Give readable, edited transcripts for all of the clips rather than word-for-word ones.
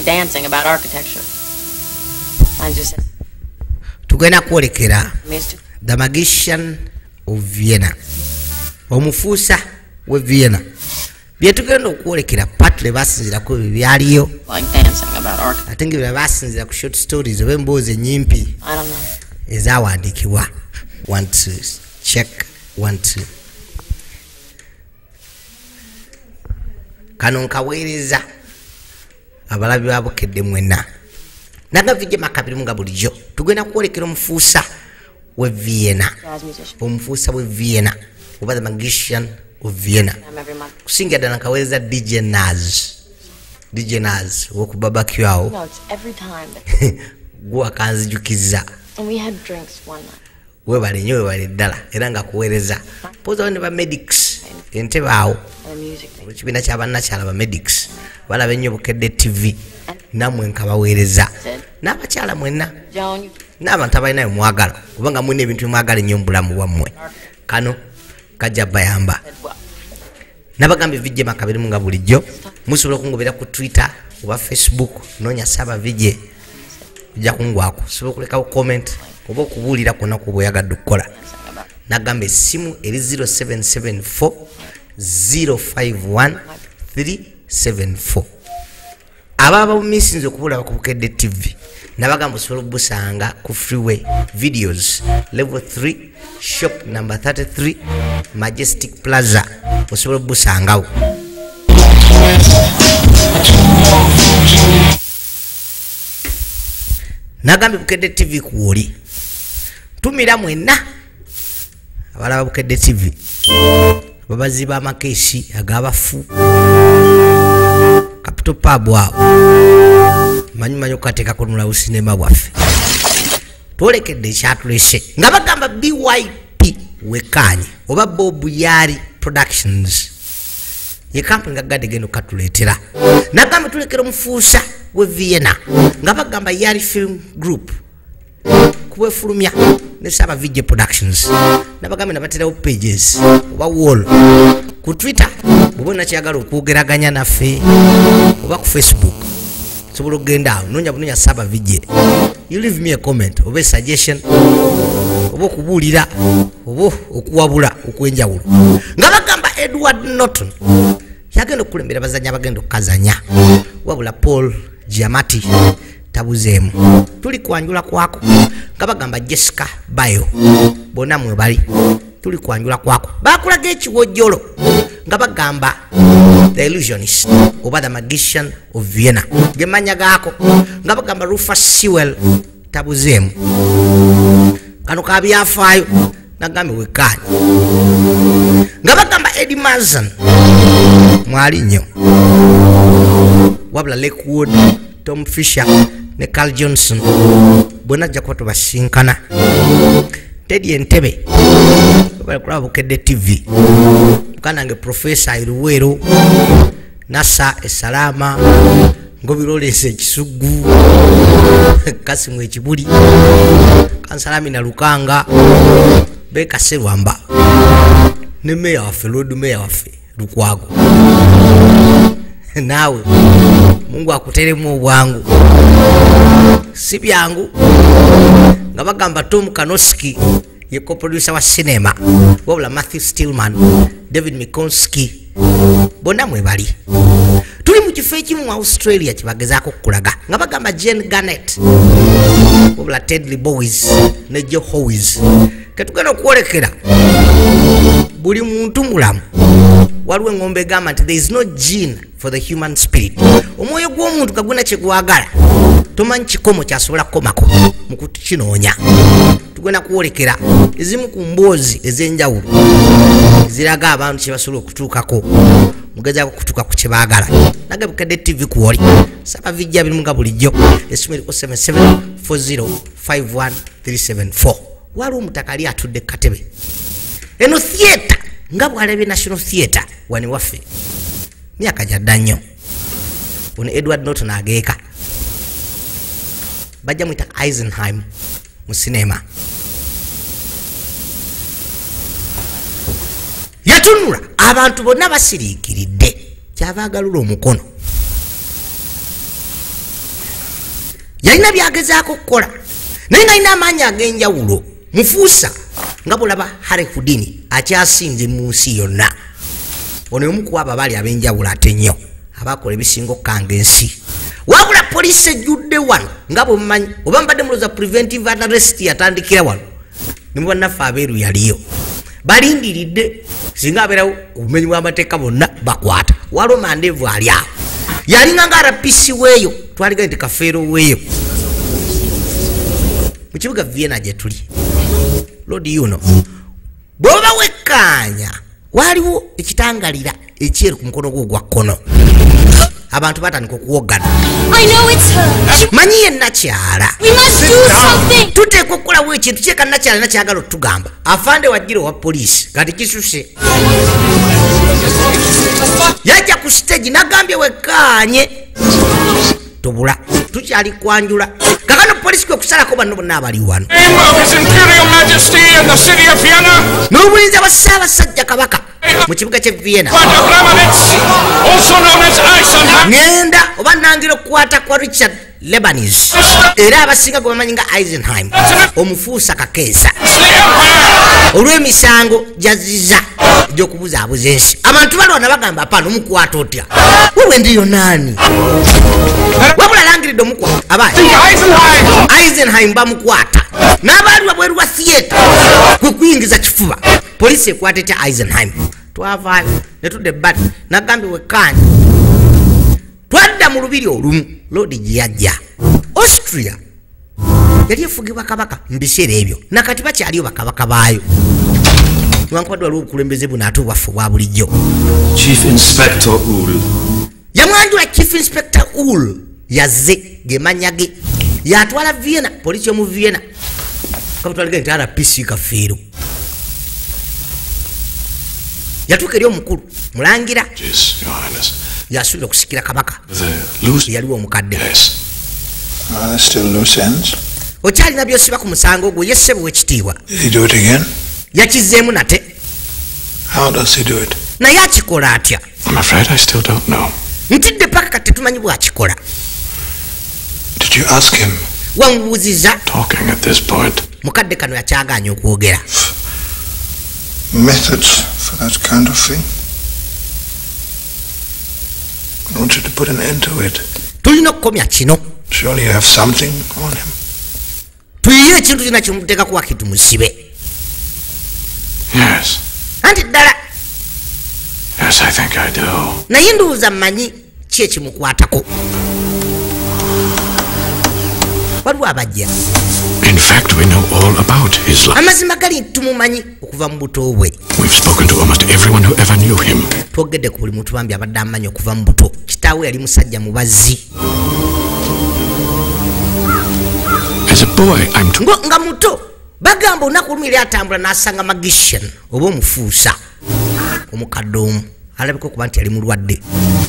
dancing about architecture. I just said, tugenda kwolekera The Magician of Vienna, omufuusa we Vienna. Byetugenda okwolekera patule basinzirako byaliyo ate nga basinzira ku short stories oba emboozi ennyimpi ezawandiikibwa. 1 2 check 1 2 kano nkaweereza abalabi babukedde mwenna nagavijje makabirimu nga bulijjo tugenda kwolekera omufuusa we Vienna, omufuusa we Vienna oba The Magician of Vienna. Kusinga ddala nkaweereza DJ Naz woku barbecue awo gwe wakanzijukiza webale nnyo webale ddala era nga kuweereza pozawo ne bamedics entebe awo ekibiina ky'abannakyala bamedics balaba ennyo Bukedde TV nammwe nkabaweereza n'abakyala mwenna n'abantu abalinayo mwagala kubanga mulina ebintu bimwagala ennyo mu bulamu bwammwe kano kajja bayamba. Nabagambye vijje makabirimu nga bulijjo musobola okungobera ku Twitter oba Facebook noonya Saba Vijje ojja kungwako sobola okulekawo comment oba okubuulira kwonna ku bw'oyagadde okukola. Nagamba essimu eri 0774 051 374 ababa bumisinze okubulaba ku Bukedde TV nabagamba osobola okubusanga ku Freeway Videos Level 3 Shop number 33 Majestic Plaza osobola okubusangawo. Nagambye Bukedde TV kuwoli tumira mwenna abalaba Bukedde TV babaziba amakeesi agabafu Capital Pub awo manyi okukateekako nulawo sinema bwaffe twolekedde ekyatulese nga bagamba BYP wekanye oba Bob Yari Productions ye kampuni nga gadde genda okatuleetera. Nagamba tulekera omufuusa we Vienna nga bagamba Yari Film Group kubwefulumya ne Saba Vijje Productions nabagambe nabaterawo pages oba wall ku Twitter bwoba nakyagala okwogeraganya naffe oba ku Facebook sobola okugenda awo noonya Saba Vijje, you leave me a comment oba suggestion oba okubuulira oba okuwabula okwenjawulo nga bagamba Edward Norton yagenda okukulembera bazanya abagenda okukazanya wabula Paul Giamatti tabuzeemu. Tuli kwanjula kwako nga bagamba Jessica Bayo bonna mwe bali tuli kwanjula kwako bakulaga ekiwojjolo nga bagamba The Illusionist oba The Magician of Vienna gemanya gaako nga bagamba Rufus Sewell tabuzeemu. Kano kabyafaayo nagambe wekanye nga bagamba Eddie Marzan mwali nnyo wabula Lakewood, Tom Fisher ne Carl Johnson bonna ajja kuba tubasinkana. Teddy Entebbe bali kulaba Bukedde TV mukanange Professor Iruwero Nasa Esalama Ngobirolese Ekisugu Kasimu Ekibuli Kansalami na Lukanga Beka Serwamba ne meya waffe Lord Meya waffe Lukwago nawe Mungu akuteremu obwangu si byangu nga bagamba Tom Kanoski ye co-producer wa cinema wabula Matthew Stillman, David Mikonski bonna mwe bali. Tuli mu kifo ekimu mu Australia kibagezaako okukulaga nga bagamba Jane Garnett wabula Tedley Boys ne Joe Howes ketugenda okwolekera buli muntu mulamu waliwo engombe egamba nti there is no gene for the human spirit. Omwoyo gw'omuntu kaguna kyegwagala tomanyi kikomo kyasobola kukomako mu kukinoonya. Tugenda kuwolekera ezimu ku mboozi ez'enjawulo ziraga abantu kye basobola okutuukako mugezaako kutuuka ku kye baagala. Nage Bukedde TV kuwoli Saba Vijje abirimu nga bulijjo essimu eriko 774051 waliwo omutaka ali atudde ku katebe eno theatre nga bwalabye National Theatre wani waffe myaka gyadda nnyo. Ono Edward Norton ageeka bajja mwita Eisenheim mu sinema yatunula abantu bonna basiriikiridde kyava agalula omukono yalina byagezaako okukola naye ng'alina amaanyi ag'enjawulo mufuusa nga bulaba Harry Houdini akyasinze mu nsi yonna. Ono omu ku abo abaali ab'enjawulo ate nnyo abakola ebisinga okukanga ensi. Wabula poliisi ejjudde wano nga bwemumanyi oba mbadde mulooza preventive arrest yatandikira wano ne mu bannaffe abeeru yaliyo. Balindiridde singa abeerawo obumenyi bw'amateeka bonna bakwata. Waliwo Mandevu ali awo yalinga nga RPC weeyo twaliga nti kafeero weeyo mu kibuga Vienna gye tuli. Lord yuno bw'oba wekkaanya waliwo ekitangalira ekyeru ku mukono gwo ogwa kkono. Abantu batandika okuwogana. Manyi ye nakyala tuteekwa okukolawo ekintu kyeka nakyala nakyagala otugamba afande wajjira owa poliisi kati kisuse yajja ku stage nagambye wekkaanye tobula tukyali kwanjula kakano poliisi kwe kusalako banno bonna abali wano n'obuyinza bwa Ssaabasajja Kabaka mu kibuga ky'e Vienna. Ngenda oba nangira okukwata kwa Richard Lebanese era abasinga gwe bamanyi nga Eisenheim omufuusa kakeesa olw'emisango gyazizza gy'okubuzaabuza ensi. Abantu balwana bagamba apaana omukwata otya wewe ndiyo naani wabula langiridde omukwata abaye Eisenheim bamukwata n'abaali wabweru wa theatre kwe kuyingiza kifuba. Poliisi ekwata etya Eisenheim twavaayo ne tudde ebbali nagambye wekkaanya twadda mu lubiri olumu Lodi gye yajja. Austria yali efugibwa kabaka mu biseera ebyo nakati bakyaliyo bakabaka baayo newankubadde waliwo obukulembeze buno ate obwaffe obwa bulijjo. Chief Inspector Uhl yamwanjula Chief Inspector Uhl yazze gemanya ge yatwala Vienna poliisi y'omu Vienna kamutwalige nti RPC kafeero yatuuka eri omukulu mulangira yasuubira okusikira kabaka yaliwo omukadde. Okyalina byosiba ku musango gwe yessebe w'ekitiibwa yakizeemu nate naye akikola atya ntidde paka kati tetumanyi bw'akikola. wamubuuziza mukadde kano yakyagaanya okwogera. Methods for that kind of thing? I want you to put an end to it. Tulina okukomya kino. Surely you have something on him. Tuyiye ekintu kyonna kimuteekako wakitu musibe. Yes. Anti ddala. Yes, I think I do. Naye ndowooza mmanyi ki ekimukwatako. Waliwo abajja. In fact, we know all about his life. Amazima gali tumumanyi okuva mu buto bwe. We've spoken to almost everyone who ever knew him. Twogedde ku buli muntu bambi abadde amanyi okuva mu buto. Kitaawe yali musajja mubazzi. As a boy, I'm told. Nga muto bagamba olunaku lumu yali atambula n'asanga magician oba omufuusa omukadde omu alabika okuba nti yali mulwadde.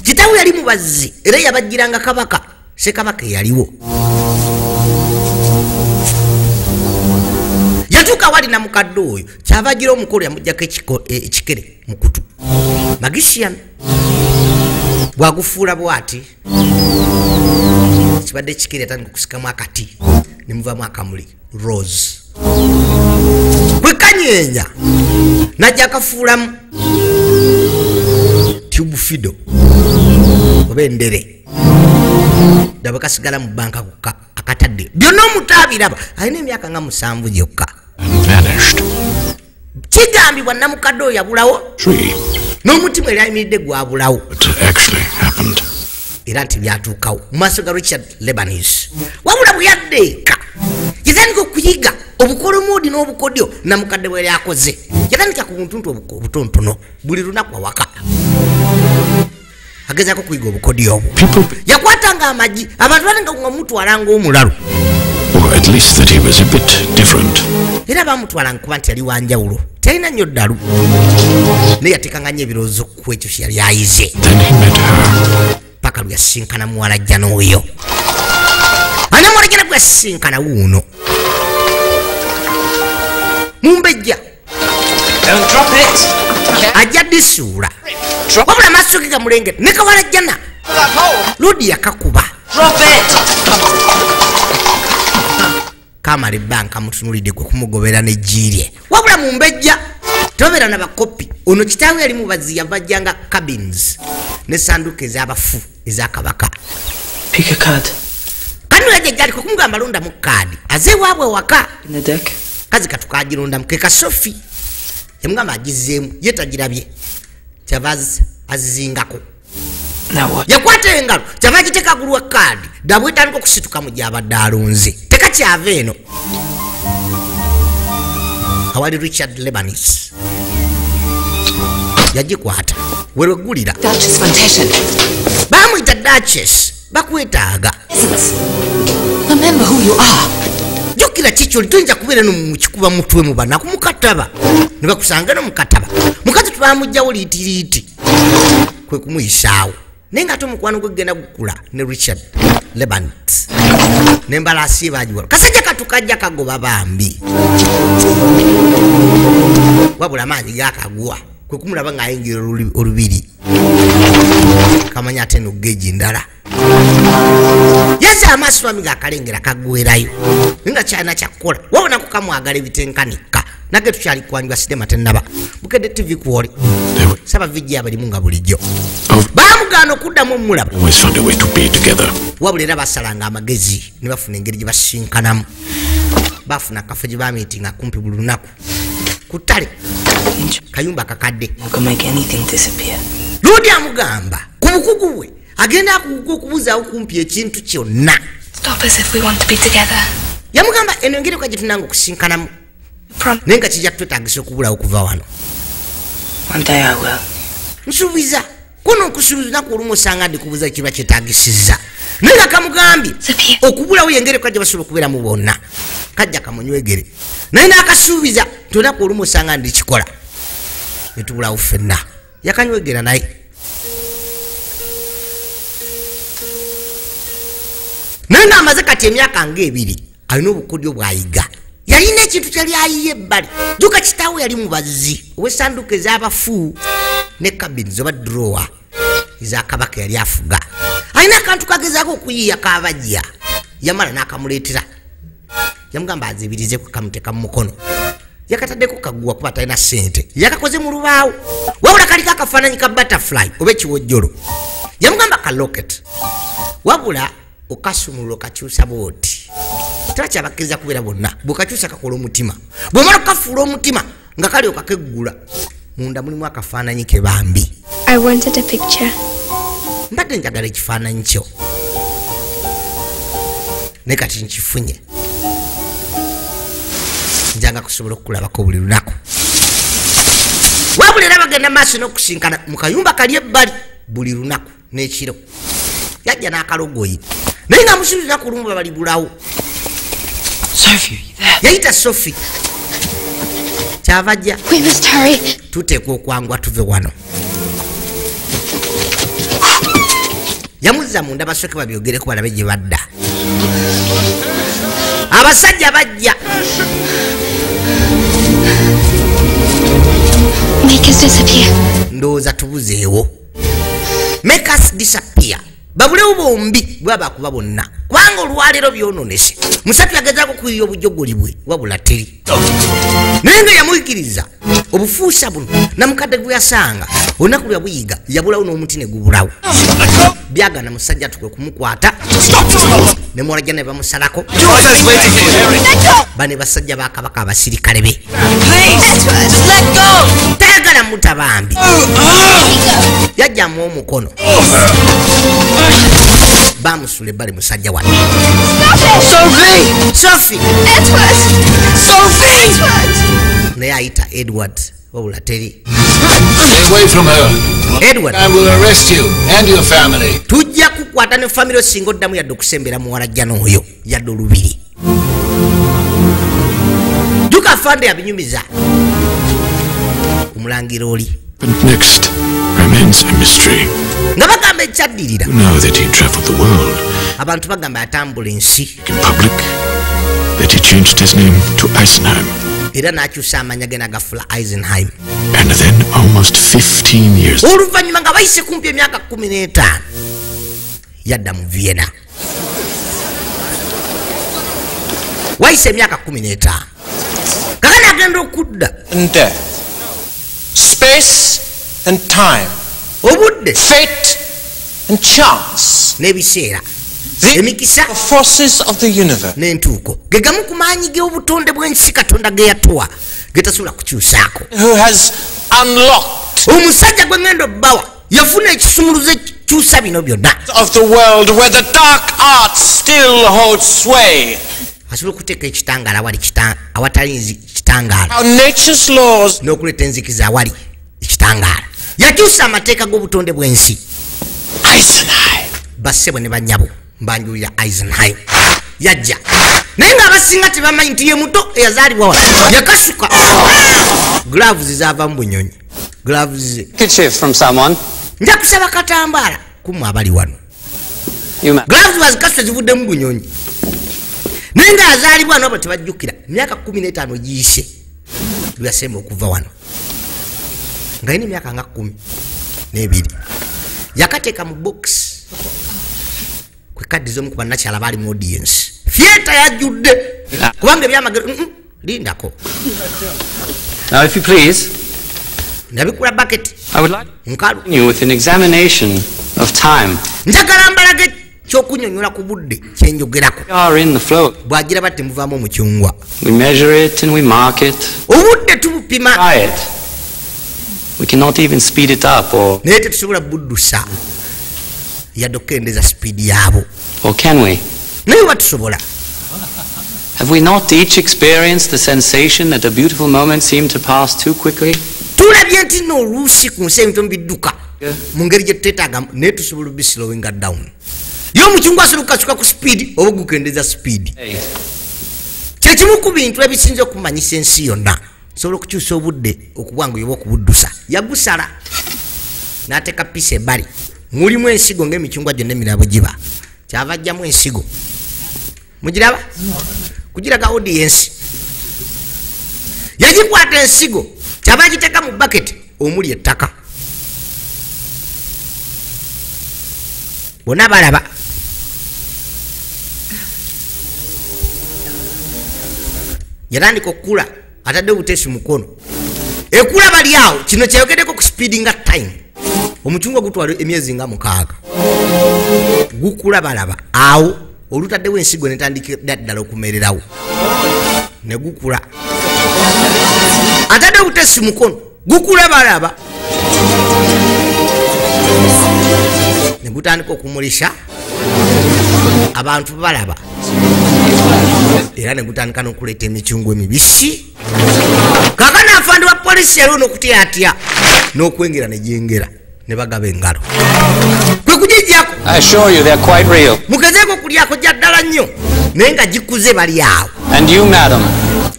Kitaawe yali mubazzi era yabajjiranga kabaka. Ssekabaka eyaliwo. Yatuuka wali na mukadde oyo kyava agira omukolo yamuggyako ekikere mu kutu. Magician bwagufuula bw'ati kibadde ekikere yatandika okusikamu akati ne muvaamu akamuli rose kwe kanyeenya najja akafuulamu tube fido oba endere daba kasigala mu banka akatadde byonna omuto abiraba alina emyaka nga 7 gyokka. Kigambibwa namukadde oyo yabulawo n'omutima eri ayimiridde gwabulawo era nti byatuukawo mu maaso ga Richard Lebanese. Wabula bwe yaddeeka yatandika okuyiga obukolomoodi n'obukodyo namukadde bwe yali akoze. Yatandika ku buntuntu obutontono buli lunaku awaka agezaako kuyiga obukodyo obwo. Yakwatanga amagi abantu balinga ngamutwalanga omulalu. Or at least that he was a bit different. Era bamutwalanga kuba nti yali wanjawulo talina nnyo ddalu naye yateekanga nnyo ebirowoozo ku ekyo kye yali ayize. Then he met her. Paka lwe yasinkana muwalajja n'oyo ana muwalajja nagwe yasinkana wuuno mumbejja ajja disuula wabula amaaso ge gamulengera ne kawalajjana Lodi yakakuba. kamala ebbanga mutunulidde gwe kumugobera n'ejjiirye wabula mu mbejja tobeera na bakopi ono kitaawe yali mubazi yavajjanga cabins n'essanduuka ez'abafu eza kabaka Pick a card. kano yajja gy'aliko kumugamba londamu kaadi aze waabwe waka In the deck. kazi katukagirondamu ke kasofi yamugamba agizzeemu ye tagirabye kyava azizingako Now what? yakwata engalo kyava agiteeka gulwa kaadi dabwetandika okusituka mu gy'abadde alonze tekakyava eno awali Richard Lebanese yagikwata werweggulira Duchess Plantation. bamuyita Duchess bakwetaaga Remember who you are. jjukira kikyo toyinza kubeera no mukikuba mutwe mu banaku mukataba ne bakusanga no mukataba mukazi tubamugjawo liitiriiti kwe kumuyisaawo naye nga ate omukwano gwe genda gukula ne Richard Lebanese n'embalaasi bagiwala kasajja katukajja kagoba bambi wabula amaanyi gakagwa kwe kumulaba ng'ayingira olubiri kamanya ate nogeji ndala yaza amaaso bami gaakalengera kagwerayo nga kyalina kyakukola wabona kukamwagala ebitenkanika nage tukyali kwanjwa sinema tennaba bukedde tv kuwole saba vijja abalimu nga bulijjo baamugaana okuddamu omulaba Always found a way to be together. wabula era basalanga amagezi ne bafuna engeri gye basinkanamu bafuna akafo gye bamiitinga kumpi buli lunaku ku ttale kayumba kakadde You can make anything disappear. lodi amugamba ku bukugu bwe agenda akuguka okubuuzaawo kumpi ekintu kyonna Stop us if we want to be together. yamugamba eno engeri kwa gye tunanga okusinkanamu naye nga kijja kutwetagisa okubulawo okuva wano One day I will. nsuubiza kuno okusuubiza naku olumu osanga ndikubuuza ekiba kyetagisiza naye nga kamugambye Sophia. okubulawo yengeri kajja basobola okubeeramu bonna kajja kamunywegere naye n'akasuubiza tonaku olumu osanga ndikikola netubulawo ffenna yakanywegera naye naye ng'amaze kati emyaka ng'ebiri alina obukodyo bw'ayiga yalina ekintu kyali ayiye ebbali juka kitaawe yali mubazi ow'essanduuka ez'abafu ne cabins oba drowa eza kabaka yali afuga alina akantu kagezaako okuyiiya kabajja yamala n'akamuleetera yamugamba azibirize kamuteeka mu mukono yakataddeko kaguwa kuba talina ssente yakakoze mu lubaawo wabula kaliko akafaananyi ka butterfly oba ekiwojjolo yamugamba ka locket wabula okasumulula okakyusa booti tera kyabakkiriza kubeera bonna bwekakyusa kakola omutima bwomala okukafuula omutima nga kali okakeggula munda mulimu akafaananyi ke bambi I wanted a picture. mbadde njagala ekifaananyi kyo naye kati nkifunye njanga kusobola okukulabako buli lunaku wabula era bagenda maaso n'okusinkana mu kayumba kali ebbali buli lunaku n'ekiro yajja n'akalogoyi naye nga musuubiza ku lumu babali bulawo Sophie, you there? yayita Sophie kyava jja We must hurry. tuteekwa okwangwa tuve wano yamuzza munda basooke babyogereko balabe gye badda abasajja bajja Make us disappear. ndowooza tubuzeewo make us disappear babulewo bombi bwaba kuba bonna kubanga olwaleero byononese musatu yagezaako kuyiya obujogoli bwe wabula teri naye nga yamuyigiriza obufuusa buno namukadde gwe yasanga olunaku lwa buyiga yabulawo n'omuti ne gubulawo byagana musajja tukwe kumukwata ne muwalajja ne bamusalako bane basajja ba kabaka abasirikale be tayagala mutabambi yajjamu omukono bamusula ebbali musajja wano Sophie naye ayita Edward wabula teri Stay away from her. Edward I will arrest you and your family. tujja kukwata ne famire osinga oddamu yadde okusembera muwalajja n'oyo yadde olubiri juka fande yabinyumiza omulangira oli But next remains a mystery. nga bagamba ekyaddirira You know that he traveled the world abantu bagamba yatambula ensi in public, that he changed his name to Eisenheim, era n'akyusa amanya ge n'agafula Eisenheim and then almost 15 years oluvannyuma nga bayise kumpi emyaka 15 yadda mu Vienna wayise emyaka 15 kakana agenda okudda and death, space and time, obudde fate and chance, n'ebiseera the emikisa forces of the universe. n'entuuko ge gamu ku maanyi g'obutonde bw'ensi katonda ge yatuwa getasobola kukyusaako. Who has unlocked omusajja gwe ngenda obbawa yafuna ekisumuluzo ekikyusa bino byonna of the world where the dark arts still hold sway. asobola okuteeka ekitangaala awatali kitangaala How nature's laws n'okuleeta enzikiza awali ekitangaala. yakyusa amateeka g'obutonde bw'ensi. Eisenhower. bassebo ne bannyabo mbanjulira Eisenheim yajja naye ng'abasinga tebamanyi nti ye muto eyazaalibwa wano yakasuka gloves zaava mu bunyonyi. gloves Handkerchief from someone. nja kusaba katambaala kumu abali wano. You ma- gloves bazikasuka zivudde mu bunyonyi naye ng'azaalibwa wano abo tebajjukira emyaka 15 giyise lweyasemba okuva wano nga yina emyaka nga 12 yakateeka mu box kwe kaddiza omu ku bannakyala baali mu audience. Theatre yajjudde kubanga ebyamagero lindako Now, if you please, nabikula bucket I would like nkalu you with an examination of time. njagala mbalaga ekyokunyonyola ku budde kyenjogerako. We are in the flow. bwagira batte muvaamu omucungwa. We measure it and we mark it. obudde tubupima Try it. We cannot even speed it up, naye tetusobola buddusa yadde okukendeza sipiidi yaabo. or can we? naye batusobola. Have we not each experienced the sensation that a beautiful moment seemed to pass too quickly? tulabye nti nno oluusi ku nsi ebintu bidduka mu ngeri gye tuteetaagamu naye tusobola obislowinga down. ye omucungwa asobola okukasuka ku sipiidi oba gukendeza sipiidi. Hey. kyekimu ku bintu ebisinza okumanyisa ensi yonna. sobola okukyusa obudde okubwangu yoba okubuddusa. yagusala n'ateeka piisa ebbali mulimu ensigo ng'emicungwa gyonna emirala bwe giba kyava ajjamu ensigo mugiraba kugiraga audience. yagikwata ensigo kyava agiteeka mu bucket omuli ettaka. bonna balaba yatandika okukula atadde obuteesi mukono ekula bali awo. kino kyeyogeddeko ku speedi nga time. omucungwa gutwala emyezi nga 6 gukula balaba awo olutaddewo ensigo netandikira ddala okumererawo ne gukula atadde obuteesi mukono gukula balaba ne gutandika okumulisa abantu balaba era ne gutandika n'okuleeta emicungwa emibisi. kakana afande wa polisi yaliwo n'okutyatya n'okwengera ne gyengera ne bagaba engalo kwe kugijjako. I assure you they're quite real. mugezeeko okulyako gya ddala nnyo naye nga gikuze bali awo. And you, madam,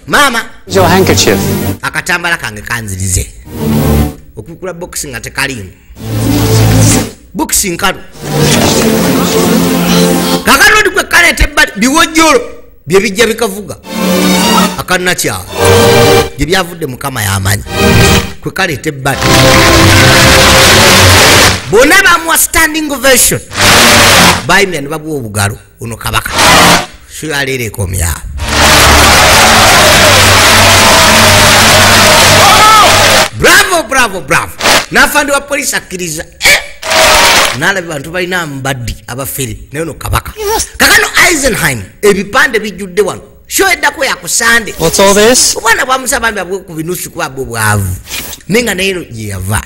maama is your handkerchief. akatambala kange kanzirize okukula bokisi nga tekalimu bokisi nkalu. kakana odi kwe kaleeta ebbali biwojjolo bye bijja bikavuga akannakyala gye byavudde mukama yamanyi kwe kaleeta ebbali. bonna bamuwa standing ovation bayimira ne babuwa obugalo ono kabaka so yaleera ekomyawo. bravo bravo bravo. n'afande wa polisi akkiriza n'alaba bantu balina mbaddi abafere naye no kabaka. kakano Eisenheim ebipande bijjudde wano sho eddako yakusande. What's all this? obwana bwamusaba mbi abwe ku binusu kuba bwe bwavu naye nga naye gye yava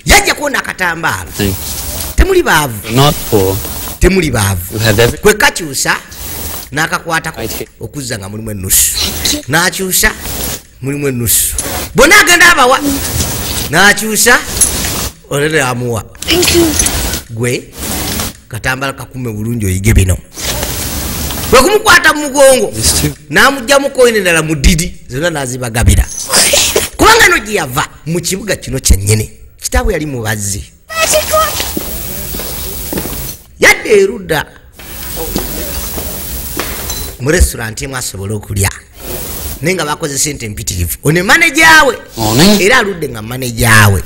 yajja kuona akatambaala. temuli baavu Not poor. temuli baavu You have every... kwe kakyusa n'akakwatako Right here. okuzza nga mulimu ennusu n'akyusa mulimu ennusu bonna agenda abawa n'akyusa olere amuwa. gwe katambala kakume bulungi oyige bino bwe kumukwata mu mugongo This too. n'amugjamu koine endala mu ddidi zonna n'azibagabira kubanga no gye yava mu kibuga kino kyennyini kitaabwe yali mubazzi yadde erudda mu restaurant emu asobole okulya naye nga bakoze sente empitirivu one maneja we Morning. era aludde nga maneja we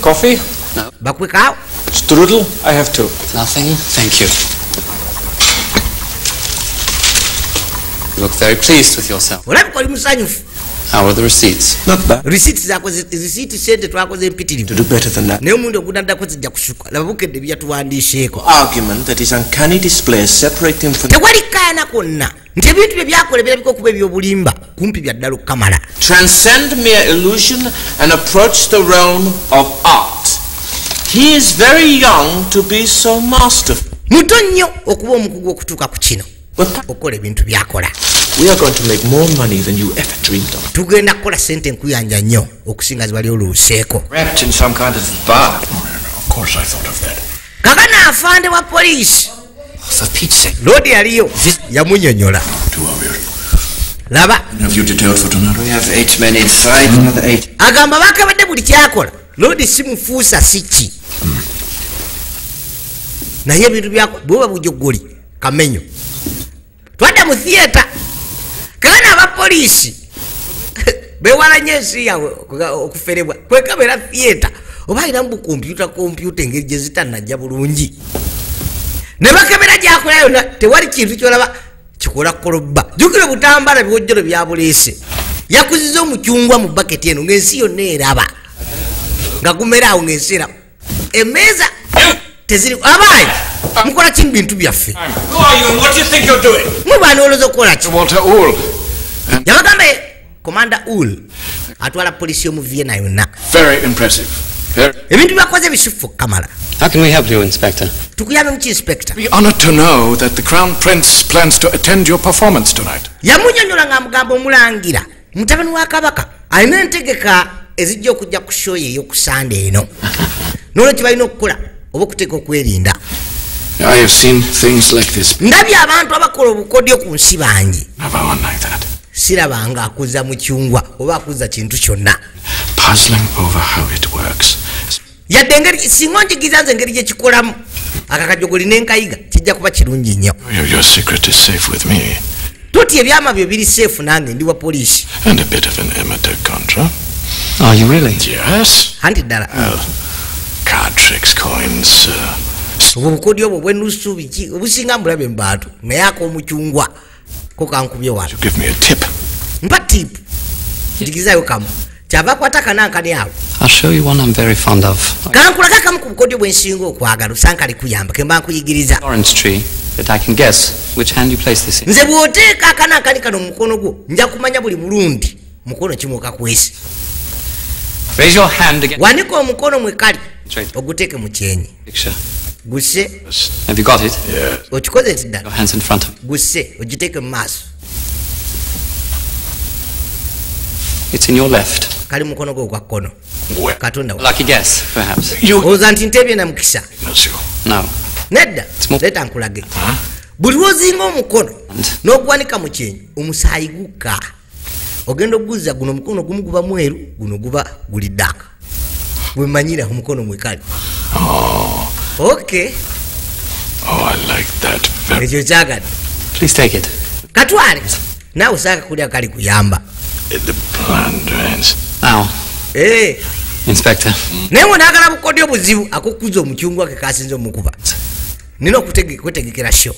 Coffee? No. bakwekaawo Strudel? I have two. Nothing. Thank you. You look very pleased with yourself. olabika oli musanyufu. How are the receipts? Not bad. Receipts zakoze receipt sente twakoze mpitirivu. To do better than that. Naye omuntu ogunaddako zijja kusukka laba bukedde byatuwandiisheeko. Argument that his uncanny display separate him from tewali kaana konna nti ebintu bye byakola birabika okuba ebyobulimba kumpi bya ddala okukamala. transcend mere illusion and approach the realm of art. He is very young to be so masterful. Muto nnyo okuba omukugu okutuuka ku kino okukola ebintu byakola. We are going to make more money than you ever dreamed of. Tugenda kukola sente enkuyanja nnyo okusinga zibali oluuseeko. Wrapped in some kind of bar. Of course I thought of that. Kakana afande wa poliisi. For Pete's sake. Lodi aliyo yamunyonyola. 2 hours. Laba. Have you detailed for tonight? We have 8 men inside, another 8. Agamba bakabadde buli kyakola. Lodi simufuusa siki. Naye ebintu byako bwoba bujogoli kamenyo. Twadda mu theater. Kana abapoliisi bewala nnyo ensi yawe okuferebwa kwekabera theater oba ayinamu kompyuta engeri gye zitannajja bulungi ne bakebera gyakola yonna tewali kintu kyolaba kikola koloba. Jjukira butambala biwojjolo byabuleese yakuziza omucungwa mu baketi eno ng'ensi yonna eraba nga gumera awo ng'ensi eraba emmeeza teziri abaayi mukola ki bintu byaffe. Who are you and what do you think you're doing? Mubaani olowooza okukola ki? Walter Uhl. Yabagamba Commander Uhl atwala poliisi y'omu Vienna yonna. Very impressive. Ebintu byakoze bisufu kamala. How can we help you, Inspector? Tukuyambe muki inspector. Be honored to know that the Crown Prince plans to attend your performance tonight. Yamunyonyola ng'amugamba omulangira mutabani wa kabaka alina entegeka ezijja okujja ku show ye ey'oku Sunday eno. N'olwekyo balina okukola oba okuteeka okwerinda. I have seen things like this. Ndabye abantu abakola obukodyo ku nsi bangi. Never one like that. Sirabanga akuza mucungwa oba akuza kintu kyonna. Puzzling over how it works. Yadde engeri singa onjigiza nze engeri gye kikolamu akakajogoli n'enkayiga kijja kuba kirungi nnyo. Your secret is safe with me. Tuti ebyama byo biri safe nange ndi wa poliisi. And a bit of an amateur contra. Are you really? Yes. Anti ddala. Well, card tricks, coins. Obukodyo obwo bwenusu biki obusinga mbulabe mbaatu naye ak'omucungwa ko kankubye wano. You give me a tip. Mpa tip. Njigizayo kamu. Kyava kwata kanankani awo. I'll show you one I'm very fond of. Kankulaga kamu ku bukodyo bwensinga okwagala osanka likuyamba kemba nkuyigiriza. Orange tree that I can guess which hand you place this in. Nze bw'oteeka akanankani kano mu mukono gwo nja kumanya buli mulundi mukono kimwoka kwesi. Raise your hand again. Wanika omukono mwekali Straight. oguteeke mu kyenyi. Picture. Gusse. Have you got it? Yes. Okikoze nti ddala. Your hands in front of you. Gusse ogiteeke mu maaso. It's in your left. Kali mu mukono gwo ogwa kkono. Katonda wa. Lucky guess, perhaps. Oza nti ntebye na mukisa. No. Nedda. Leta nkulage. Buli lwozinga omukono n'oguwanika mu kyenyi omusaayi gukka. Ogenda oguza guno omukono gumu guba mweru guno guba guli ddaka. Wemanyira omukono mwekali. Oh. Okay. Oh, I like that very. Ekyo kyagadde. Please take it. Katwale. Naawe osaaka kulya kali kuyamba. The plans. Now, Inspector. Naye naagala bukodyo buzibu akukuza omucungwa ke kasinze omukuba. Nina okwetegekera show.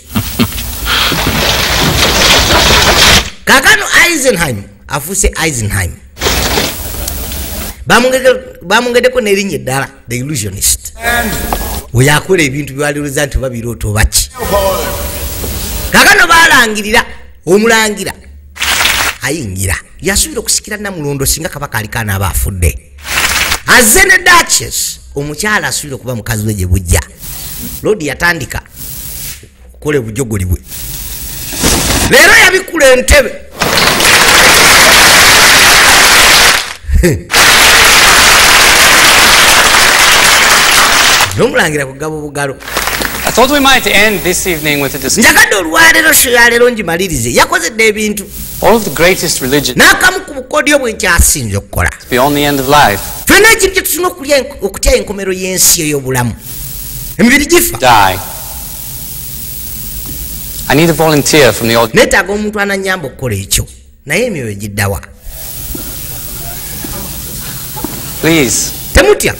Kakano Eisenheim afuse Eisenheim. Bamungedeko n'erinnya eddala The Illusionist. Weyakola ebintu byaliroza nti babirooto baki. Kakano balangirira omulangira ayingira yasubira okusikira Namulondo singa kabaka alikana aba afudde. Azze ne Duchess omukyala asubira okuba mukazi we gye bujja. Lodi yatandika okukola obujogoli bwe. Leero yabikula entebe. Nomulangira kugaba obugalo. I thought we might end this evening with a discussion. Njagadde olwaleero show ya leero ngimalirize yakozedde ebintu. All of the greatest religions. N'akamu ku bukodyo bwe nkyasinze okukola. Beyond the end of life. Ffenna ekintu kye tulina okutya enkomero y'ensi ey'obulamu. Emibiri gifa. Die. I need a volunteer from the audience. Neetaaga omuntu ananyamba okukola ekyo. Naye emyoyo giddawa. Please. Temutya.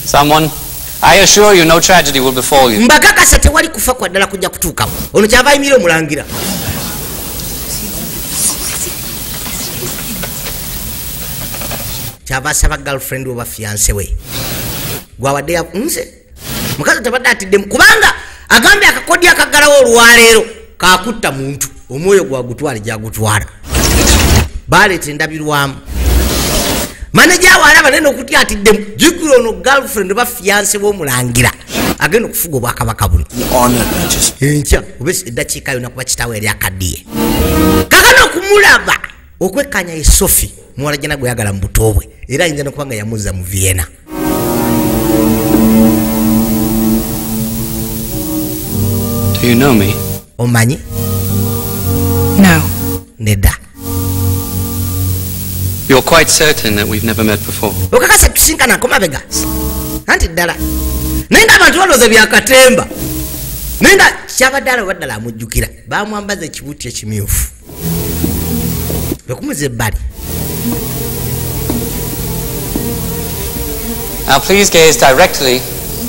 Someone. I assure you no tragedy will befall you. Mbakakasa tewali kufa kwa ddala kujja kutuukamu. Ono kyava ayimira omulangira. kyava asaba girlfriend oba fiance we gwawadde nze mukazi tabadde atiddemu kubanga agambye akakodi akaggalawo olwaleero kakutta muntu omwoyo gwagutwale gyagutwala baleeta endabirwamu manager walaba nene okutya atiddemu jukira ono girlfriend oba fiance w'omulangira agenda okufuga obwakabaka buno enkya oba eddakiika yona kuba kitaawe yali akaddiye kakana okumulaba okwekkanya ye Sophie muwala jana gwe yagala mu buto bwe era ayinza nokuba nga yamuzza mu Vienna. Do you know me? Omanyi? No. Nedda. You're quite certain that we've never met before? Okakasa tusinkana komabega. Anti ddala. Nenda abantu balooza byakatemba. Nenda kyabaddala waddala amujjukira. Bamwambaza ekibuuti ekimyufu. Bekumuza ebbali. Now please gaze directly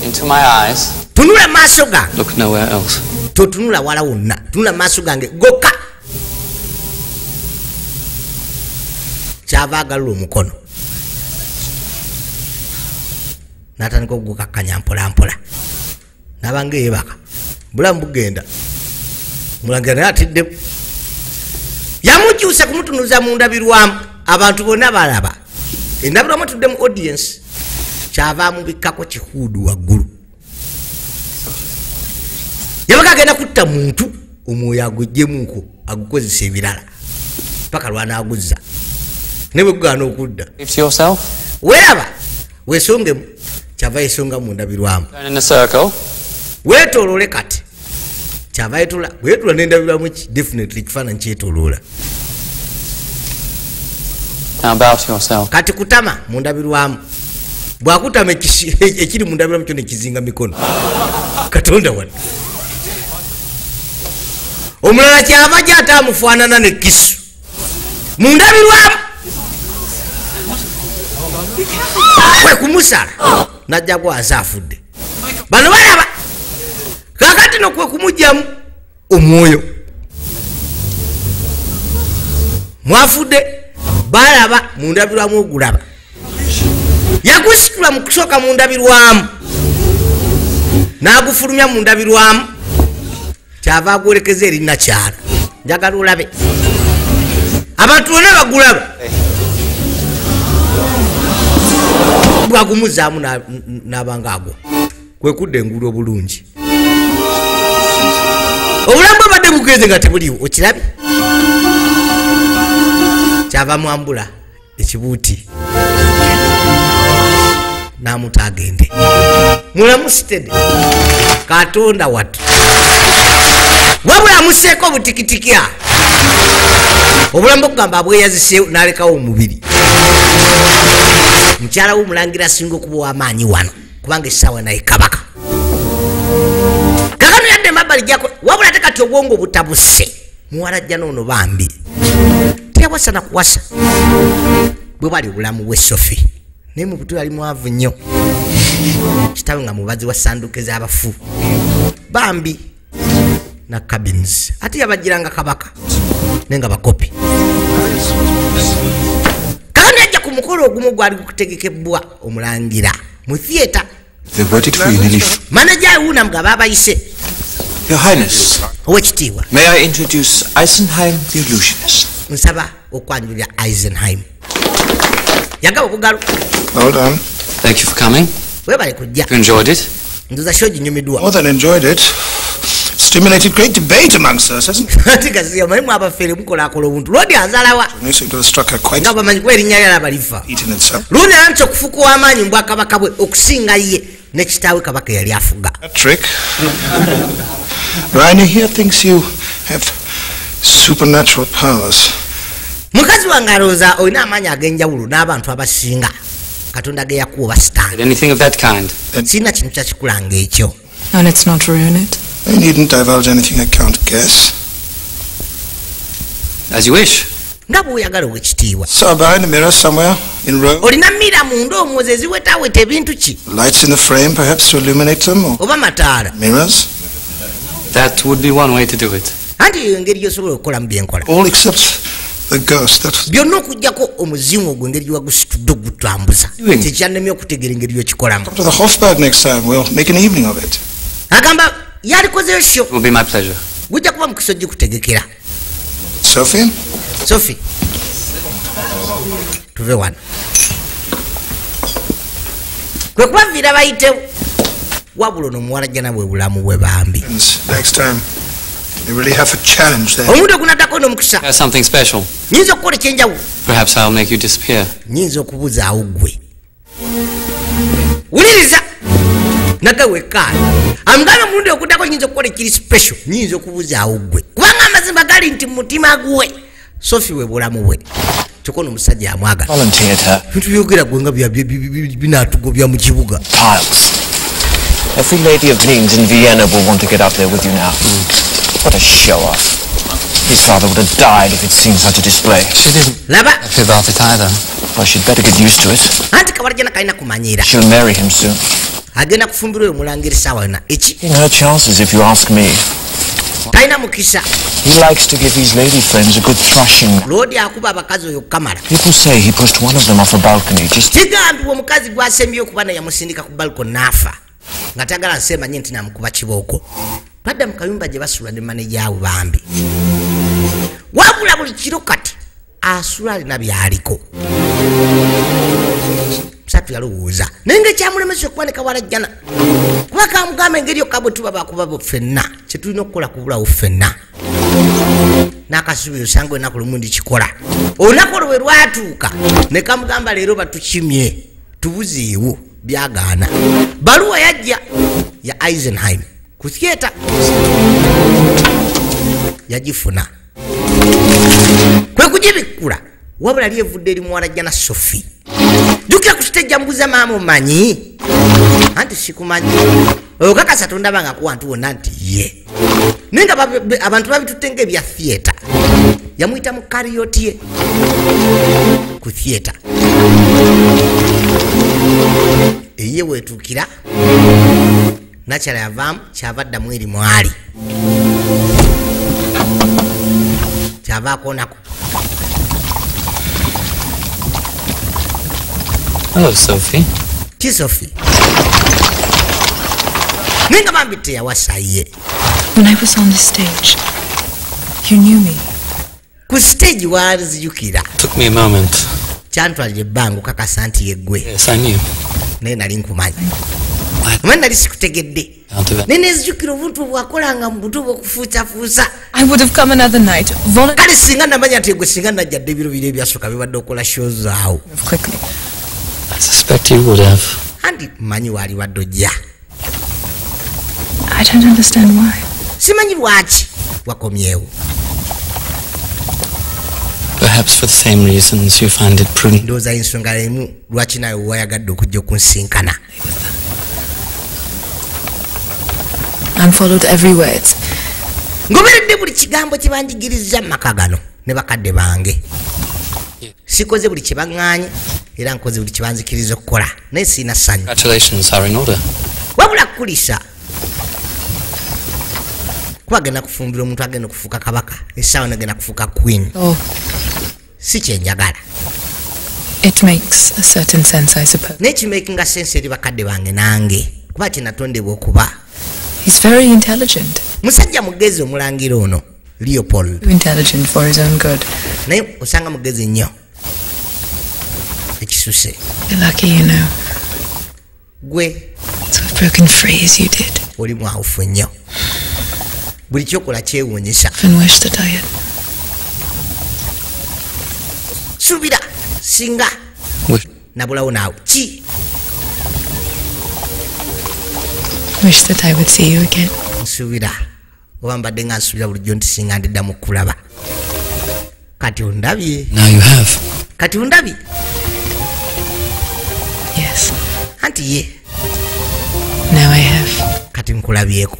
into my eyes. Tunula maaso gange. Look nowhere else. Totunula wala wonna. Tunula maaso gange. Goka. Kyava agalula omukono. Natandika okugukakkanya mpola mpola. Nabanga yeebaka. Bulamu bugenda. Mulangira naye atiddemu. Yamukyusa kumutunuza mu ndabirwamu. Abantu bonna balaba. Endabirwamu atudde mu audience. Kyava amubikkako kihuudu waggulu. Yabaka agenda kutta muntu omwoyo agugyemuuko agukozesa ebirala. Paka lwanaaguzza. Ne bwe gugaana okudda. Weeraba weesongemu. Kyava yeesonga mu ndabirwamu. Weetooloole kati. Kyava yeetoola. Weetoola n'endabirwamu ki definitely kifaananyi kyetooloola. Kati kutama mu ndabirwamu. Bwakutama ekiri mu ndabirwamu kyo ne kizinga mikono. Katonda wano. Omulala kyava gy'ate amufaanana ne kisu. Mu ndabirwamu. Kwe kumusala. Najja gwaza afudde. Bano balaba. Kakati nokwe kumujjamu omwoyo. Mwafudde. Balaba mu ndabirwamu ogulaba. Yagusitula mu kusooka mu ndabirwamu. N'agufulumya mu ndabirwamu. Kyava agwolekeza eri nakyala. Njagala olabe. Abantu bonna bagulaba. Bwagumuzaamu n'abanga agwa. Kwe kudda engulu obulungi. Obulamu bwabadde bugenze nga tebuliwo. Okirabye? Kyava mwambula ekibuuti. N'amuta agende. Mulamusitede. Katonda wattu. Wabula amuseeko obutikitiki awo. Obulamu bwokugamba abweyaziseewo n'alekawo omubiri. Mukyala w'omulangira asinga okuba ow'amaanyi wano kubanga essaawa naye kabaka. Kakano yadde emabbali gyako wabula ate kati obwongo butabuse. Muwala ajja n'ono bambi. Teyawasa na kuwasa. Bwe bali obulamu bwe Sophie. Naye mu buto yali mwavu nnyo. Kitawe nga mubazi wa sanduke z'abafu. Bambi na cabins. Ate yabagiranga kabaka. Nenga bakopi. Kandi ajja ku mukolo ogumu gwali gukutegekebwa omulangira mu theater. They waited for you nearly. Manager wuna mugaba abayise. Your Highness. Owekitiibwa. May I introduce Eisenheim the illusionist? Nsaba okwanjulira Eisenheim. Yagaba okugalo. Well done. Thank you for coming. Webale kujja. You enjoyed it? Ndoza show ginyumiddwa. More than enjoyed it. Stimulated great debate amongst us, hasn't it? Tika siya malimu abafere mukolakola obuntu. Lodi azalawa. It would have struck her quite. Nga bamanyi kwa erinnya lyala balifa. Eaten itself. Lodi ancho kufuku w'amaanyi mbwa kabaka bwe okusinga ye ne kitaawe kabaka yali afuga. A trick. Rainer here thinks you have supernatural powers. Mukazi wange alowooza olina amaanyi ag'enjawulo n'abantu abasinga. Katonda ge yakuwa basitaani. Anything of that kind? Sirina kintu kyakikulanga ekyo. And it's not ruin it. I needn't divulge anything I can't guess. As you wish. Nga bw'oyagala ow'ekitiibwa. Saw behind the mirror somewhere in Rome. Olina mira munda omwozi eziwetaaweta ebintu ki? Lights in the frame, perhaps to illuminate them, or Oba mataala. mirrors. That would be one way to do it. Anti eyo engeri gy'osobola okukolamu byenkola. All except The ghost, that was... byonna okujjako omuzimu ogwo engeri gyewagusitudde ogutambuza tekyannemye okutegeera engeri gyokikolamu. Up to the Hofberg next time. We'll make an evening of it. Agamba yalikozeyo sho. It will be my pleasure. Gujja kuba mukisa ogikutegekera. Sophie? Sophie. Tuve wano. Kwe kubaviira bayitewo. Wabula ono Muwarajjana bwe bulamu bwe bambi. Next time. We really have a challenge there. Omuntu okunaddako n'omukisa. There's something special. Nyinza okukola ekyenjawulo. Perhaps I'll make you disappear. Nyinza okubuzaawo ggwe. Wuliriza. Nagwe wekkaali. Amugamba mulundi okuddako nyinza okukola ekiri special. Nyinza okubuzaawo ggwe. Kubanga amazimba gali nti mutima gwe. Sophie we bulamu bwe. Kyokka omusajja amwagala. Volunteered her. Bintu byogera gwe nga binaatugobya mu kibuga. Piles. Every lady of means in Vienna will want to get up there with you now. What a show-off. His father would have died if he'd seen such a display. She didn't Laba. happy about it either. Well, she'd better get used to it. Anti Kawarajjana kalina kumanyira. She'll marry him soon. Agenda kufumbirwa omulangira essaawa yonna. Eki. In her chances, if you ask me. Talina mukisa. He likes to give his lady friends a good thrashing. Lodi akuba abakazi oyo kamala. People say he pushed one of them off a balcony just... Kigambibwa omukazi gw'asembyeyo okuba naye yamusindika ku balcony n'afa. Nga tagala nsemanye nti namukuba kibooko. Twadda mu kayumba gye basula ne maneja abo bambi. Wabula buli kiro kati asula alina byaliko. Musatu yalowooza naye ng'ekyamulemesa okuba ne Kawarajjana kuba kamugamba engeri yokka bwe tuba bakubabo ffenna kye tulina okukola kubulawo ffenna. N'akasubi osanga ennaku lumu ndikikola. Olunaku olwo bwe lwatuuka ne kamugamba leero batukimye tubuzeewo byagaana. Baluwa yajja ya Eisenheim ku theatre yagifuna kwe kugibikkula wabula lyevudde eri Muwarajjana Sophie. Jjukira ku stage mbuza maama omanyi anti sikumanyi okakasa tondaba nga ku wantu wonna nti ye naye nga abantu babitutte ng'ebya theatre yamuyita mu karioti ye ku theatre eye weetuukira nakyala yavaamu kyava ddamu eri mwali kyava akoonako. Hello, Sophie. Ki Sophie? Naye nga bambi teyawasa ye. When I was on the stage, you knew me. Ku stage wanzijukira. Took me a moment. Kyantwalira ebbanga okakasa nti ye ggwe. Yes, I knew. Naye nali nkumanyi. Mani nali sikutegedde. Naye nezijukira obuntu bwakolanga mu buto bw'okufuusafuusa. I would have come another night. Kale singa namanya nti gwe singa najjadde ebiro biri ebyasooka bibadde okola shows zaawo. Quickly. I suspect you would have. Andi manyi waali wadde ojja. I don't understand why. Simanyi lwaki wakomyewo. Perhaps for the same reasons you find it prudent. Ndowooza ensonga emu lwaki nawe wayagadde okujja okunsinkana. And followed every word. Ngoberedde buli kigambo kye banjigiriza mu maka gano ne bakadde bange. Sikoze buli kye baŋŋaanye era nkoze buli kye banzikiriza okukola naye siina ssanyu. Congratulations are in order. Wabula kukulisa kuba agenda kufumbira omuntu agenda okufuuka kabaka essaawa nagenda kufuuka queen. Oh. Si kyenjagala. It makes a certain sense, I suppose. Naye kimakinga sense eri bakadde bange nange kuba kye natondebwa okuba. He's very intelligent. Musajja mugezi omulangira ono Leopold. Too intelligent for his own good. Naye osanga mugezi nnyo ekisuse. You're lucky, you know. Gwe To have broken free as you did. oli mwawufu nnyo. Buli kyokola kyewuunyisa. Often wish that I had. Suubira singa Wish- nabulawo naawe ki Wish that I would see you again. nsuubira oba mbadde nga nsuubira bulijjo nti singa ndiddamu kulaba. Kati ondabye. Now you have. Kati ondabye. Yes. Anti ye Now I have. kati nkulabyeko.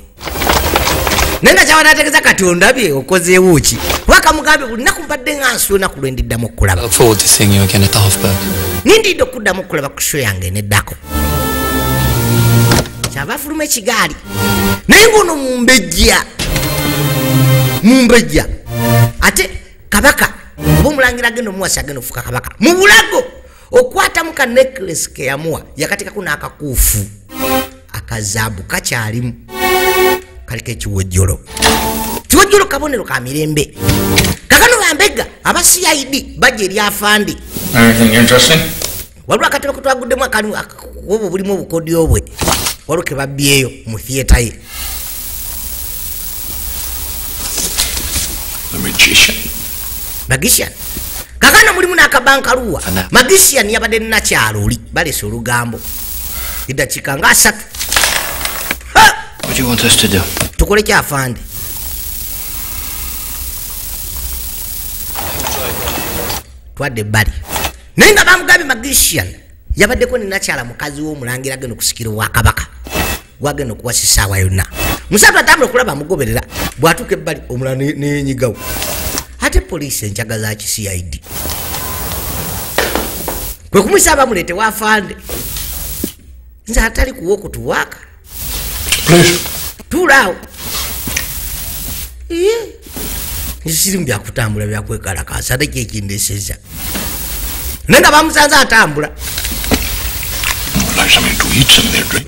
Naye nga kyaba nategeeza kati ondabye okozeewo ki kuba kamugambe buli nnaku mbadde nga nsuula olunaku lwe ndiddamu I okulaba. look forward to seeing you again at the Hofburg. Nindidde okuddamu okulaba ku show yange neddako. Kyava afuluma ekigaali naye ng'ono mumbejja ate kabaka oba omulangira agenda omuwasi agenda ofuuka kabaka mu bulago okwatamu ka necklace ke yamuwa yakatekako n'akakuufu akazaabu kakyalimu kaliko ekiwojjolo kiwojjolo kabonero ka mirembe kakano bambega aba CID bajja eri afandi waliwo akatebe ke twaguddemu obwo bulimu obukodyo bwe waliwo ke babbyeyo mu theatre ye magician kakano mulimu n'akabankaluwa magician yabadde nakyalo oli balese olugambo eddakiika nga 3 What do you want us to do? tukole kyafande twadde ebbali naye nga bamugambye magician yabaddeko ne nakyala mukazi w'omulangira agenda okusikira owa kabaka gwagenda okuwasa essaawa yonna musatu atambula okulaba amugoberera bw'atuuka ebbali omulala neyenyigawo ate poliisi enkyaga za CID kwe kumwisa abamuleete wafande nze atali kuwa okutuwaaka tuulaawo sirimu byakutambula byakwekalakasa ate kyekindeseza naye nga bamusanze atambula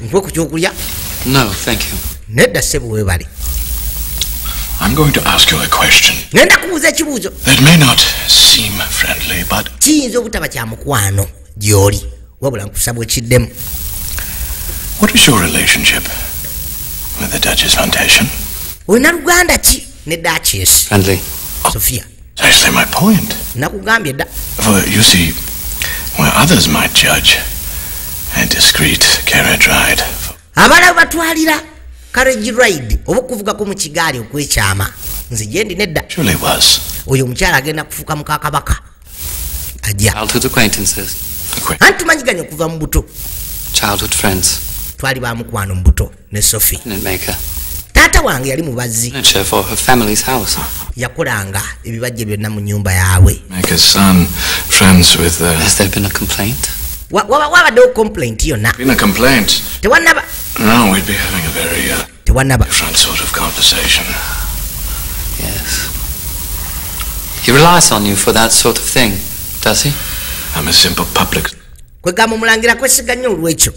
nkwe ku kyokulya nedda ssebo webale I'm going to ask you a question. ngenda kubuuza ekibuuzo It may not seem friendly, but kiyinza obutaba kya mukwano gy'oli wabula nkusaba ekiddemu what is your relationship with the Duchess Foundation? olina luganda ki ne Duchess Friendly. Sophia Precisely my point. nakugambye dda For you see, where others might judge a discreet carriage ride, abalala batwalira carriage ride oba okuvugako mu kigaali okwekyama nze gyendi nedda surely was. oyo omukyala agenda kufuuka muka kabaka ajja Childhood acquaintances. anti tumanyiganye okuva mu buto Childhood friends. twali bamukwano mu buto ne Sophie Maker. taata wange yali mubazi Furniture for her family's house. yakolanga ebibajje byonna mu nyumba yaabwe Maker's son, friends with Has there been a complaint? wabaddewo complaint yonna been a complaint. tewannaba Now we'd be having a very tewannaba different sort of conversation. Yes. He relies on you for that sort of thing, does he? I'm a simple public. kwegamba omulangira kwesiga nnyo olwekyo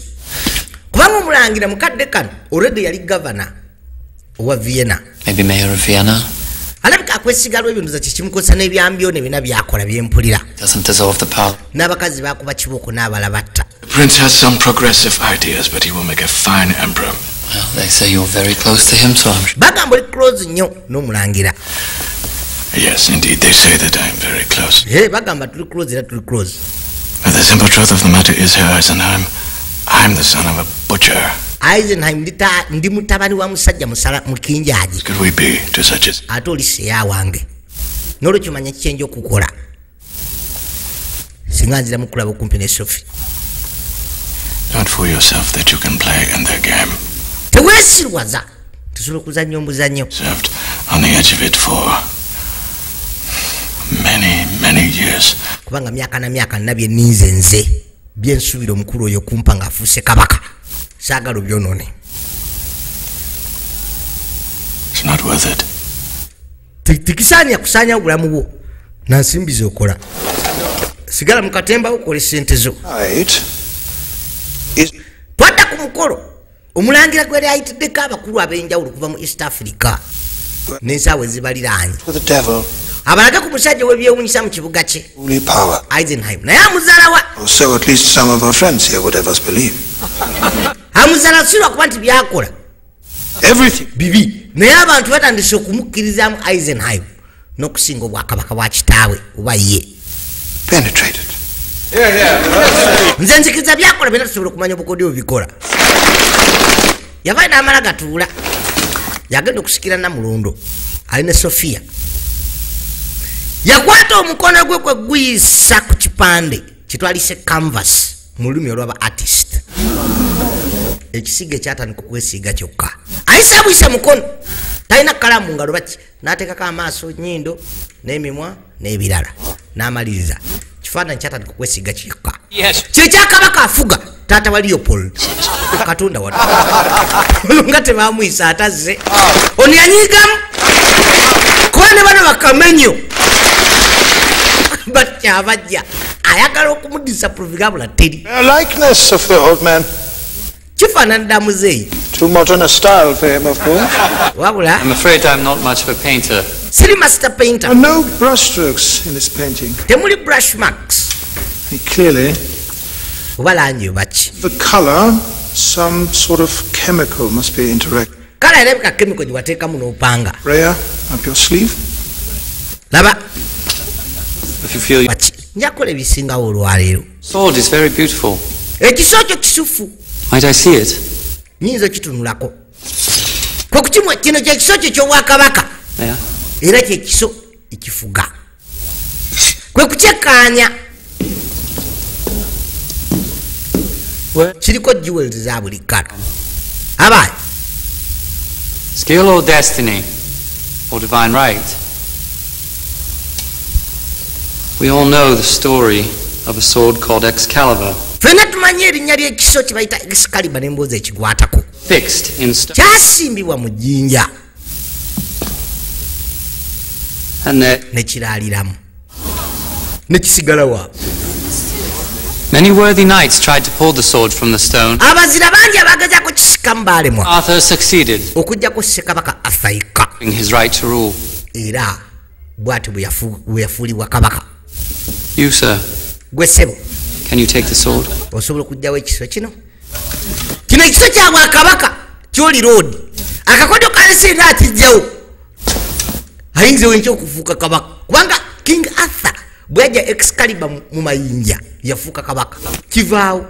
kubanga omulangira mukadde kano already yali gavana owa Vienna Maybe mayor of Vienna. alabika akwesiga lw'ebintu kikimukosa n'ebyambyo ne bina byakola byempulira Doesn't dissolve the power. n'abakazi bakuba kibuuko n'abala batta The prince has some progressive ideas, but he will make a fine emperor. Well, they say you're very close to him, so I'm sure. bagamba oli close nnyo n'omulangira Yes, indeed, they say that I'm very close. bagamba tuli close era tuli close But the simple truth of the matter is, Herr Eisenheim, I'm the son of a butcher. Eisenheim ndi mutabani wa musajja musala mukinjaji Could we be to such as... ate oli seya wange n'olwekyo manya kikyenja okukola singa nzira mukulaba okumpi ne Sophie Don't fool yourself that you can play in their game. teweesirwaza tusobola okuzannya omuzannyo Served on the edge of it for many years. kubanga myaka na myaka nina bye nninze nze byensuubira omukulu oyo kumpa ng'afuuse kabaka saagala byonone It's not worth it. tikisaanya kusaanya obulamu bwo nansimbi zokola sigala mu katemba okole sente zo twadda ku mukolo omulangira gweri ayitiddeko abakulu ab'enjawulo kuva mu East Africa n'ensaawa ezibaliraanye abalage ku musajja w'ebyewunyisa mu kibuga kye Eisenheim naye amuzaalawa So at least some of our friends here would have us believe. amuzaala sirwa kuba nti byakola Everything. bibi naye abantu batandise okumukkirizamu Eisenheim n'okusinga obwakabaka bwa kitaawe oba ye Penetrated. nze nzikiriza byakola byonna tusobola okumanya obukodyo bubikola yavayo n'amala gatuula yagenda okusikira Namulondo ali ne Sophia yakwata omukono gwe kwe guyisa ku kipande kitwalise canvas mu lulimi olw'aba artist ekisiga ekyatandika okwesiiga kyokka ayise abuyise mukono talina kalamu ngalo baki n'ateekako amaaso nyindo n'emimwa n'ebirala n'amaliriza kifaananyi kyatandika okwesiiga kyokka kyekyakabaka afuga taata wa Leopold katonda wano nga tebamuyisa atazze ono yanyiigamu kuba ne bano bakamenyo but kyabajja ayagala okumudisaprovingabula teri A likeness of the old man. kifaananira muzeeyi Too modern a style for him, of course. wabula I'm afraid I'm not much of a painter. siri master painter And no brushstrokes in his painting. temuli brush marks Clearly, oba langi obaki the color, some sort of chemical must be interacting. kale erabika kemiko gye wateekamu n'opanga Rhea, up your sleeve. laba If you feel baki nja kukola ebisingawo olwaleero sword is very beautiful. ekiso kyo kisufu Might I see it? nyinza okitunulako kwe kukimwe kino kyekiso kyo ky'obwakabaka There. era kyekiso ekifuga kwe kukyekkaanya kiriko jewels za buli kala abayi Skill or destiny? Or divine right? We all know the story of a sword called Excalibur. fenna tumanyi erinnya ly'ekiso kye bayita Excalibur n'emboozi ekigwatako Fixed in stone. kyasimbibwa mu jjinja And there nekiraaliramu nekisigalawa many worthy knights tried to pull the sword from the stone. abazira bangi abagezaako kisikamu baalemwa Arthur succeeded okugjako ssekabaka afaika in his right to rule. era bw'atyo bwe yafuulibwa kabaka You, sir, gwe ssebo can you take the sword? osobola okugjawo ekiso kino ekiso kya bwakabaka kyoli roodi akakodyo kansi era akijjawo ayinza wenkya okufuuka kabaka kubanga king arthur bwajja Excalibur mu mayinja yafuuka kabaka kivaawo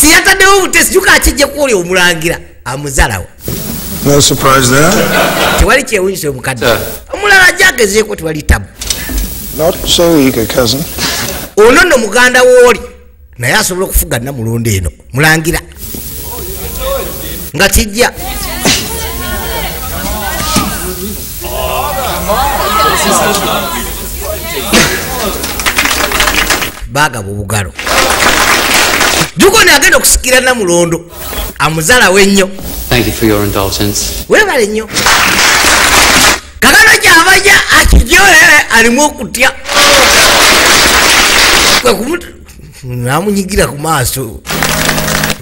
siyataddewo obutesi juka akijjaku oli omulangira amuzalawo No surprise there. tewali kyewunyisa omukadde Sir. omulala jagezeeko tewali tabu Not so eager, cousin. ono nno muganda wooli naye asobola okufuga namulondo eno mulangira nga kijja baagaba obugalo jukoni agenda okusikira namulondo amuzalawo ennyo Thank you for your indulgence. weebale nnyo kakano kyabajja akijoe alimu okutya namunyigira ku maaso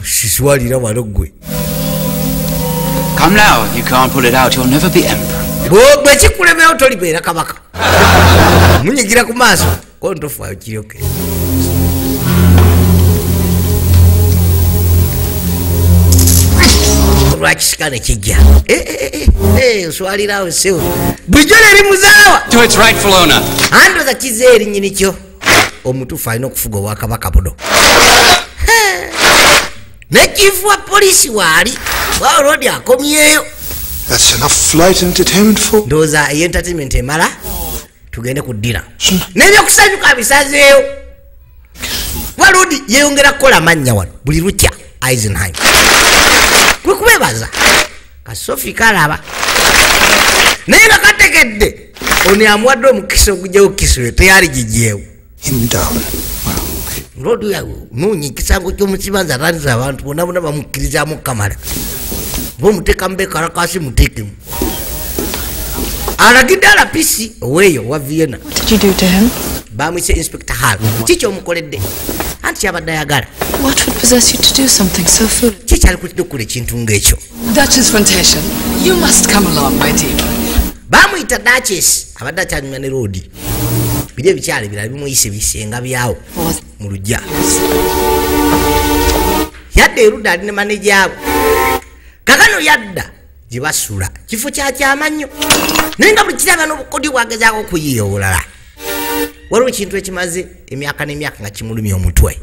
siswalira wano gwe Come now, you can't pull it out, you'll never be emperor. bwe kikulemewo tolibeera kabaka munyigira ku maaso kontofaayo kiryoke olwakisika nekijja oswalirawo sewo bulijjo neri muzaawa To its rightful owner. andoza kize erinnyini kyo omutuufu alina okufuga obwakabaka buno nekiifu wa polisi waali waolodi akomyeyo That's enough flight entertainment for. ndowooza entertainment emala tugende ku ddira n'ebyokusanyuka bisazeeyo walodi yeyongera kukola mannya wano buli lukya Eisenheim kwe kubebaza kasofi kalaba naye nga kategedde ono yamuwadde omukisa ogujjawo kiswe teyali gijjeewo Him down. lodi nuunye ekisango ky'omukibanza atandisa abantu bonna bonna bamukkirizamu kamala baomuteekamu bekarakasi muteekemu alagidde alapisi oweeyo wa vienna What did you do to him? bamwise inspector hall kiki omukoledde anti kyabadde ayagala What would possess you to do something so foolish? kikyali kutidde okukola ekintu ng'ekyo Duchess Fantasia, you must come along, my dear. bamuyita Duchess abadde akyanyumya ne roodi biri ebikyala ebirala bimuyise bisenga byawo mu lujja yadda erudda ali ne manejaabwe kakano yadda gye basula kifo kyakyama nnyo naye nga buli kiraba n'obukodyo bwagezaako okuyiiya obulala waliwo ekintu ekimaze emyaka n'emyaka nga kimulumya omutwe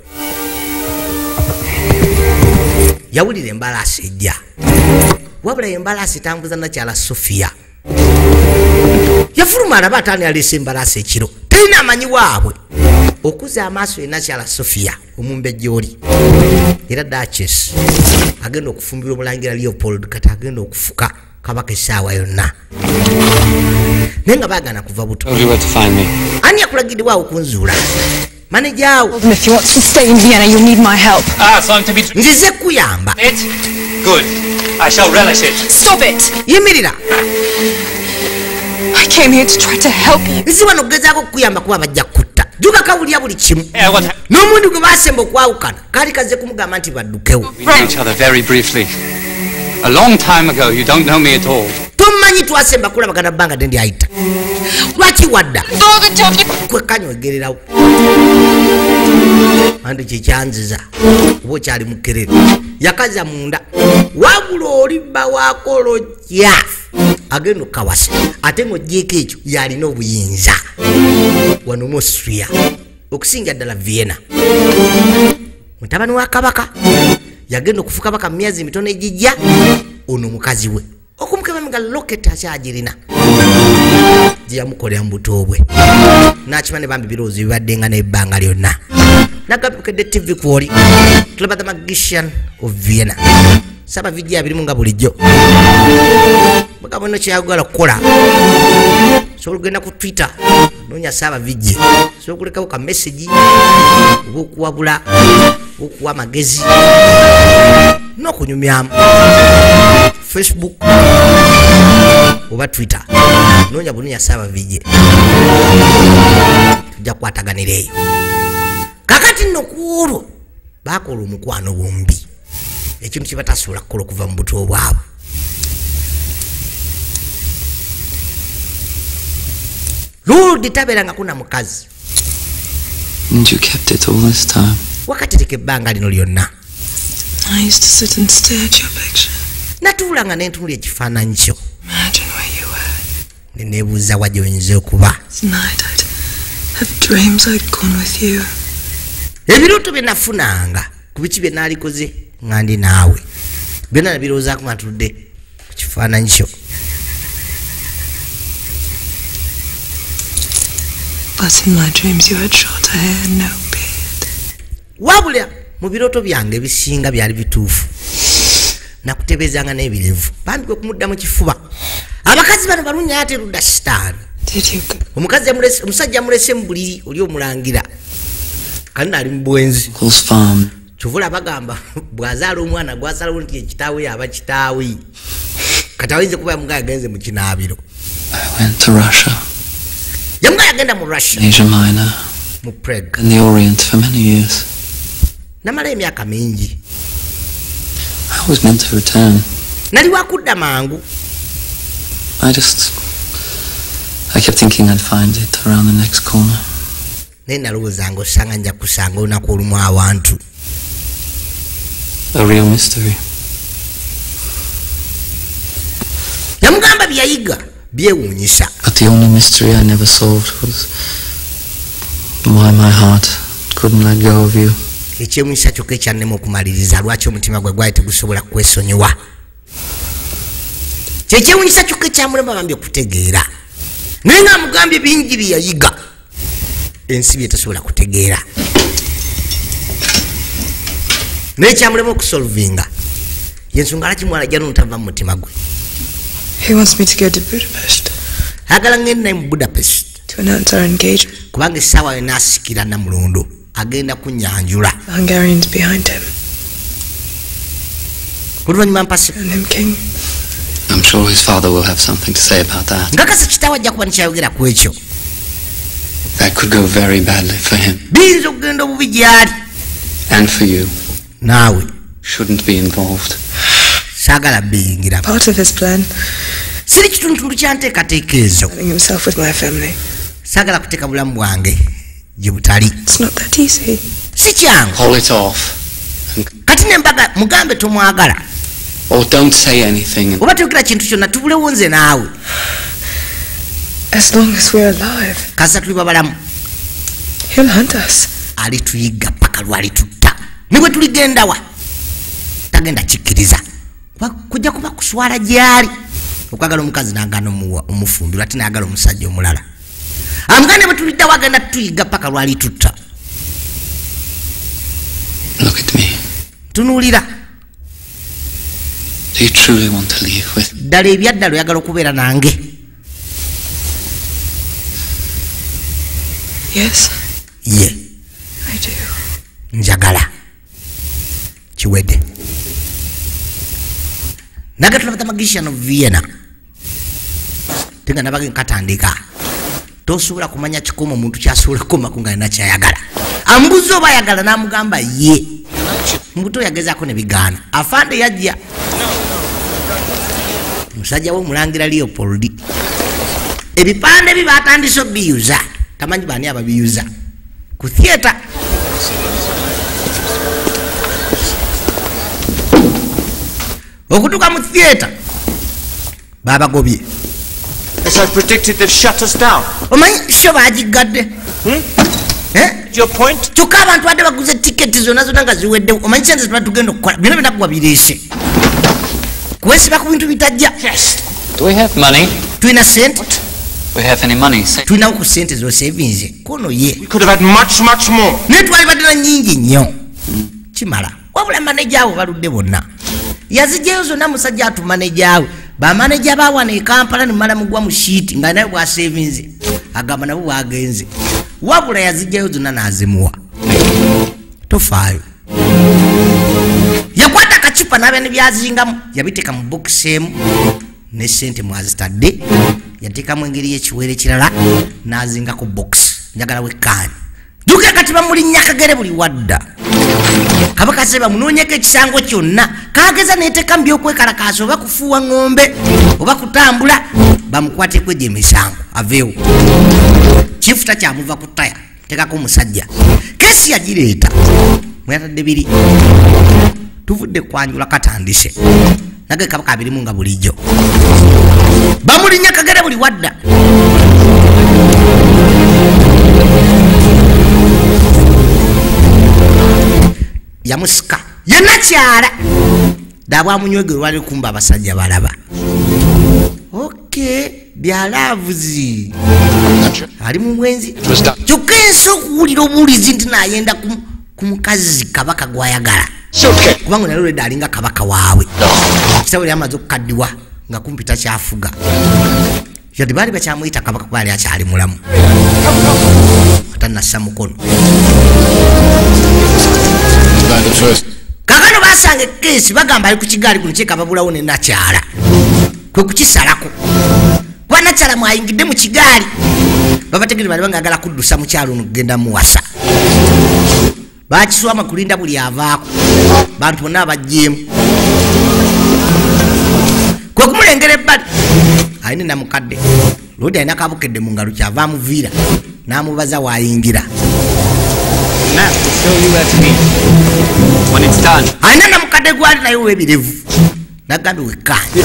yawulira embalaasi ejja wabula embalaasi etambuza nakyala Sophia yafuluma alaba ataani aleese embalaasi ekiro terina amanyi waabwe okuza amaaso enakyala Sophia omumbejja oli era Duchess agenda okufumbira omulangira Leopold kati agenda okufuka kabaka essaawa yonna naye nga baagana kuva buto Told you where to find me. ani yakulagiddwawo okunzuula manejaawo If you want to stay in Vienna, you need my help. Ah, so I'm to be nzize kuyamba it? Good. I shall relish it. Stop it! yimirira I I came here to try to help you. Nzi wano kugezaako kukuyamba kuba bajja kutta. Juga kawulira buli kimu. N'omundi gwe baasemba okwawukana kaali kaze kumugamba nti baddukewo. We knew each other very briefly. A long time ago. You don't know me at all. Tomanyi twasemba kulabagana bbanga dendi ayita. Lwaki wadda? Kwekanya ogererawo. Andi kikyanziza. Oba okyali mukerere. Yakaza munda. Wabula olibba wakolojja. Agenda okawasa. Ate ng'oggyeko ekyo yalina obuyinza. Wano mu Austria. Okusinga ddala Vienna. Mutabani wa kabaka. Yagenda okufuka baka myezi mitono ejijja. Ono mukazi we. Okumukeba nga locket akyagirina. Gyeyamukolera mu buto bwe. Nakimane bambi birowoozo bibadde nga n'ebbanga lyonna. Nagabukedde TV kwoli. Tulaba The Magician of Vienna. Saba vidiyo abirimu nga bulijjo. Bweka bwino kyeyagala kukola. Sobola okugenda ku Twitter. Noonya Saba vidiyo. Sobola okulekawo ka message. Oba okuwabula. Okuwa amagezi. N'okunyumyamu. Facebook oba Twitter noonya bunonya Saba vidiyo. Tujja kukwataganira eyo. Kakati nno ku olwo baakola omukwano bombi. Ekintu kye batasobola kukola okuva mu buto bwabwe. Ludi tabeeranga kuna mukazi. And you kept it all this time. Wakatereka ebbanga lino lyonna. I used to sit and stare at your picture. Natuulanga ne ntunula ekifaananyi kyo. Imagine where you were. Ne neebuuza wa gy'oyinza okuba. Tonight I'd have dreams I'd gone with you. Ebirooto bye nafunanga ku biki bye naalikoze nga ndi naawe. Byonna nabirowoozaako nga ntudde ku kifaananyi kyo. But in my dreams you had short hair, no beard. Wabula mu birooto byange ebisinga byali bituufu. Nakutebeezanga n'ebirevu. Bambi kwe kumudda mu kifuba. Abakazi bano balunnya ate ludda sitaani. Omusajja amulese mu buliri oli omulangira. Kali naali mu bwenzi. Kyovula bagamba bw'azaala omwana gw'asalawo nti ekitaawe yaba kitaawe. Kati ayinza kuba yamuga yagenze mu kinaabiro. I went to Russia. Yamuga yagenda mu Russia. Asia Minor. Mu Prague. In the Orient for many years. Namala emyaka mingi. I was meant to return. Nali wakudda mangu. I kept thinking I'd find it around the next corner. Naye nalowoozanga osanga nja kusanga olunaku olumu awantu. A real mystery. Yamugamba byayiga byewuunyisa. But the only mystery I never solved was why my heart couldn't let go of you. Ekyewuunyisa kyokka ekyannema okumaliriza lwaki omutima gwe gwali tegusobola kwesonyiwa. Kyekyewuunyisa kyokka ekyamulema bambi okutegeera. Naye nga amugambye bingi bye yayiga. Ensi bye tasobola kutegeera. Naye kyamulema okusolvinga. Yensonga lwaki mwana jjano ntava mu mutima gwe. He wants me to go to Budapest. Agala ngenda mu Budapest. To announce our engagement. Kubanga essaawa yonna asikira Namulondo. Agenda kunyanjula. The Hungarians behind him. Oluvannyuma mpase. And him king. I'm sure his father will have something to say about that. Ngakasa kitaawe ajja kuba nikyayogera ku ekyo. That could go very badly for him. Biyinza okugenda obubi gy'ali. And for you. Naawe. Shouldn't be involved. Saagala biyingira. Part of his plan. Siri kitundu kyanteekateeka ezo. Having himself with my family. Saagala kuteeka bulamu bwange gye butali. It's not that easy. Si kyangu. Call it off. Kati nembaga mugambe tomwagala. Or don't say anything. Oba teekera kintu kyonna tubulewo nze naawe. As long as we're alive. Kasa tuli babalamu. He'll hunt us. Alituyiga paka lwalitutta. Ne bwe tuligenda wa. Tagenda kikkiriza. Kujja kuba kuswala gyali. Okwagala omukazi n'agaana omufumbi lwati n'agala omusajja omulala. Amugane bwe tulidda wagenda tuyiga paka lwalitutta. Look at me. Tunuulira. Do you truly want to leave with? Ddala ebyaddala oyagala okubeera nange. Yes. Yeah. I do. Njagala. Kiwedde. Nagatulaba The Magician of Vienna. tenga nabage nkatandika tosobola kumanya kikomo omuntu kyasobola kukoma kunga na kyayagala ambuzo bayagala namugamba ye mbuto yagezaako ne bigaana afande yajja musajja wo mulangira Leopold ebipande bibatandise biyuza tamanyi bani ababiyuza ku theater okutuka mu theater baba gobye. As I predicted, they've shut us down. Omanyi sho bajigadde Your point? kyokka abantu badde baguze tiketi zonna zonna nga ziwedde omanyi kyenze tuba tugenda okukola byonna binakuwa bireese kuwesiba ku bintu bitajja. Do we have money? Tulina sente? We have any money? Tulinawo ku sente zo savings kono ye. We could have had much more. Naye twali badde na nnyingi nnyo kimala wabula maneja abo baludde bonna yazijjayo zonna musajja atumaneja we bamaneja bawana e Kampala nemala mugwa mu shiiti nga naye bwa savings agamba nabo bwagenze wabula yazijjayo zonna n'azimuwa tofaayo yakwata akacupa n'abya ne byazingamu yabiteeka mu bokisi emu ne sente mwazitadde yateekamu engeri y'ekiweere kirala n'azinga ku bokisi njagala wekkaani juka kati bamulinnya Kagere buli wadda kabaka seba munoonyeko ekisango kyonna kageza neteeka mu byokwekalakaasa oba kufuuwa ng'ombe oba kutambula bamukwateko egyo emisango aveewo kifuta kyamuva ku ttaya tekako omusajja kesi yagireeta mweyatadde biri tuvudde kwanjula katandise nage kabaka abirimu nga bulijjo bamulinnya Kagere buli wadda yamusika yenna kyala dabwa munywege lwali kumba abasajja balaba byalavuzi ali mu mwenzi kyokka ensi okuwulira obuwulizi nti nayenda ku mukazi kabaka gwayagala kubanga nalo lwedda alinga kabaka waabwe kitabo lyamaze okukaddiwa nga kumpi takyafuga yadde baali bakyamuyita kabaka baali akyali mulamu atanassa mukono kakano basanga ekesi bagamba ali ku kigaali kuno kyeka babulawo ne nakyala kwe kukisalako kuba nakyala mwayingidde mu kigaali babategere bali bangagala kuddusa mukyalo ono kugenda muwasa bakiswama kulinda buli avaako bantu bonna abajjeemu kwe kumulengera ebbali alina namukadde lodi alina kabukedde mu ngalo kyava amuviira n'amubaza waayingira alina namukadde gwali naye webirevu nagambye wekkaanyi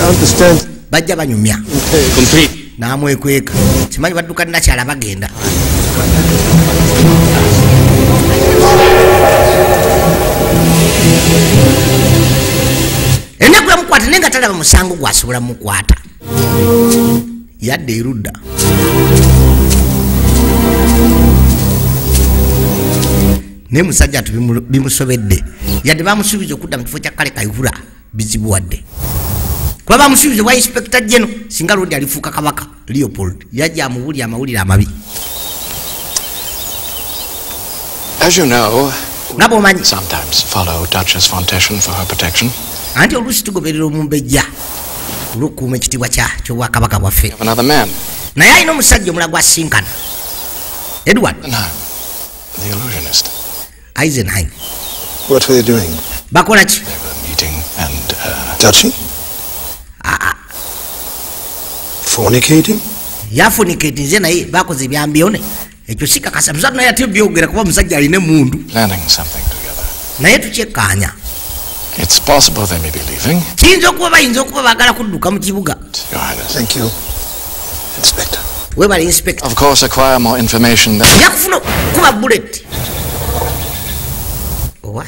bajja banyumya n'amwekweka kimanyi badduka nakyala bagenda ennaku yamukwata naye nga talaba musango gwasobola mukwata yadde erudda naye musajja ati bimusobedde yadde bamusuubiza okudda mu kifo kya kale kayihura bizibuwadde kuba bamusuubiza bwa inspector general singa lodi alifuuka kabaka Leopold yajja amubulya amawulire amabi. As you know, we sometimes follow Duchess von Teschen for her protection. Anti oluusi tugoberera omumbejja olw'okukuuma ekitiibwa ky'obwakabaka bwaffe Another man. naye alina omusajja omulago asinkana Edward The illusionist. Eisenheim. What were they doing? Bakola ki? They were meeting and touching? Fornicating? Yafornicating nze naye bakoze ebyambyone ekyo sikakasa musajja naye ate byogera kuba musajja alina emundu planning something together. naye tukyekkaanya. It's possible they may be leaving. Kiyinza okuba bayinza okuba baagala kudduka mu kibuga. Your Highness. Thank you, Inspector. Webali Inspector. Of course, acquire more information than... yakufuna kuba bullet. Owa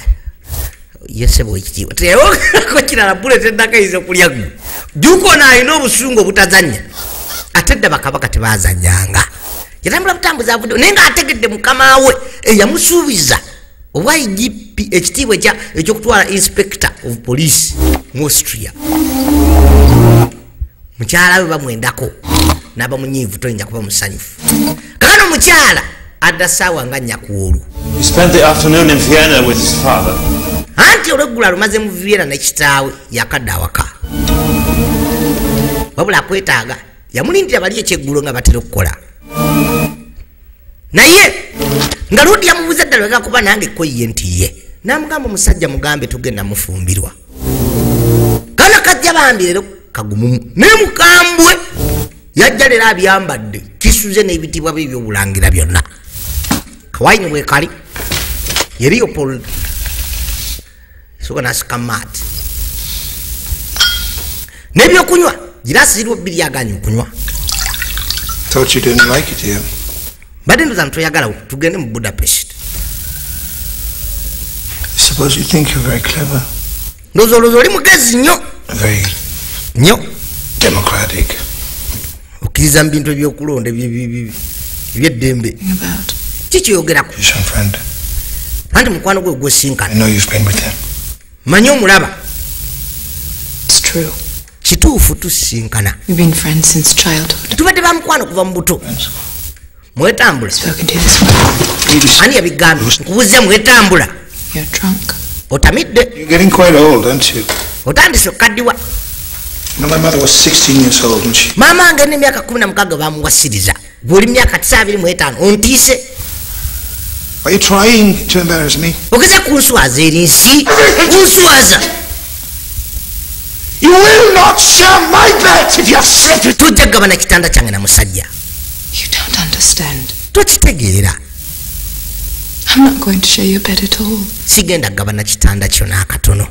yese bwekitiibwa teyawogerako kirala bullet eddaka eyinza okulya gwe juko naalina obusungu obutazannya ate dda bakabaka tebazannyanga yatambula butambuza avudde naye ng'ategedde mukama we eyamusuubiza obwa IGP ekitiibwa ekyokutwala inspector of police mu Austria mukyala we bamwendako n'aba munyiivu toyinza kuba musanyufu kakano mukyala adda ssaawa nga nyakuolu. He spent the afternoon in Vienna with his father. Anti olw'eggula lumaze mu Vienna ne kitaawe yakadde awaka wabula akwetaaga yamulindira bali ekyeggulo nga batera okukola naye nga Lodi yamubuuza ddala wega kuba nange koyiye nti ye namugamba omusajja mugambe tugenda mufumbirwa kana kajja bambi leero kagumu naye mukambwe yajja leero abyambadde kisuze n'ebitibwa bye by'obulangira byonna kawaini bwe kali ye Leopold soka nasika mati n'ebyokunywa girasi ziriwo bbiri yaganya okunywa. Thought you didn't like it here. Badde ndoza ntoyagala tugende mu Budapest. Suppose you think you're very clever. Ndozo oli mugezi nnyo. Very nnyo. Democratic. Okiriza mbintu ebyokulonda eby'eddembe. Kikyogerako. He's some friend. Anti mukwano gwe gwesinkana. I know you've been with him. Manyi omulaba. It's true. Kituufu tusinkana. We've been friends since childhood. Tubadde bamukwano kuva mu buto. Mwetambula. Spoken to this way. Ani yabigambye nkubuze mwetambula. You're drunk. Otamidde. You're getting quite old, aren't you? Otandise okaddiwa. No, my mother was 16 years old when she... Mama wange ne myaka 16 bamuwasiriza. Buli myaka 95 ontiise. Are you trying to embarrass me? Ogeze kunswaza erinsi. Kunswaza. You will not share my bed if you're sick. Tujja gabana kitanda kyange na musajja. You don't understand. Tokitegeera. I'm not going to share your bed at all. Sigenda gabana kitanda kyo n'akatono.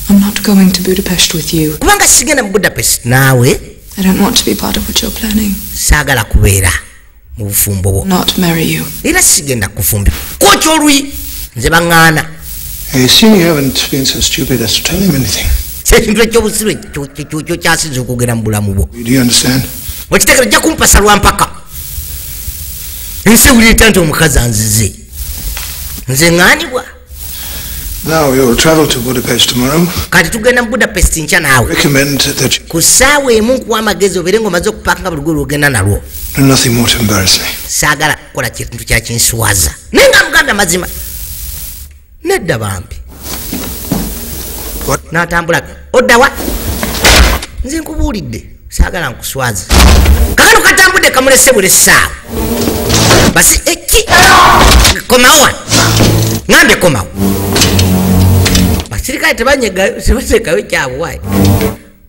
I'm not going to Budapest with you. Kubanga sigenda mu Budapest naawe. I don't want to be part of what you're planning. Saagala kubeera mu bufumbo bwo. Not marry you. Era sigenda kufumbirwa. Kocho olwi nze baŋŋaana. Hey, seeing you haven't been so stupid as to tell him anything. Ekintu ekyobusiru kyo kyasize okugenda mu bulamu bwo. Do you understand? Okitegera ojja kumpasa lwampaka. Ensi ewulira nti omukazi anzize. Nze ŋŋaanibwa. Now you'll travel to Budapest tomorrow. Kati tugenda mu Budapest nkya naawe. Recommend that you ku ssaawa emu nkuwa amagezi obeere ng'omaze okupanga buli gwe lwogenda nalwo. do nothing more to embarrass me. Saagala kukola kintu kya kinswaza. Naye nga mugambye amazima. Nedda bambi. N'atambula. Odda wa? Nze nkubuulidde. Saagala nkuswaza. Kakano katambudde kamulese buli ssaawa. Basi eki. Komawo. Ngambye komawo. Basirikale tebanyegayo tebateekayo kyabuwayi.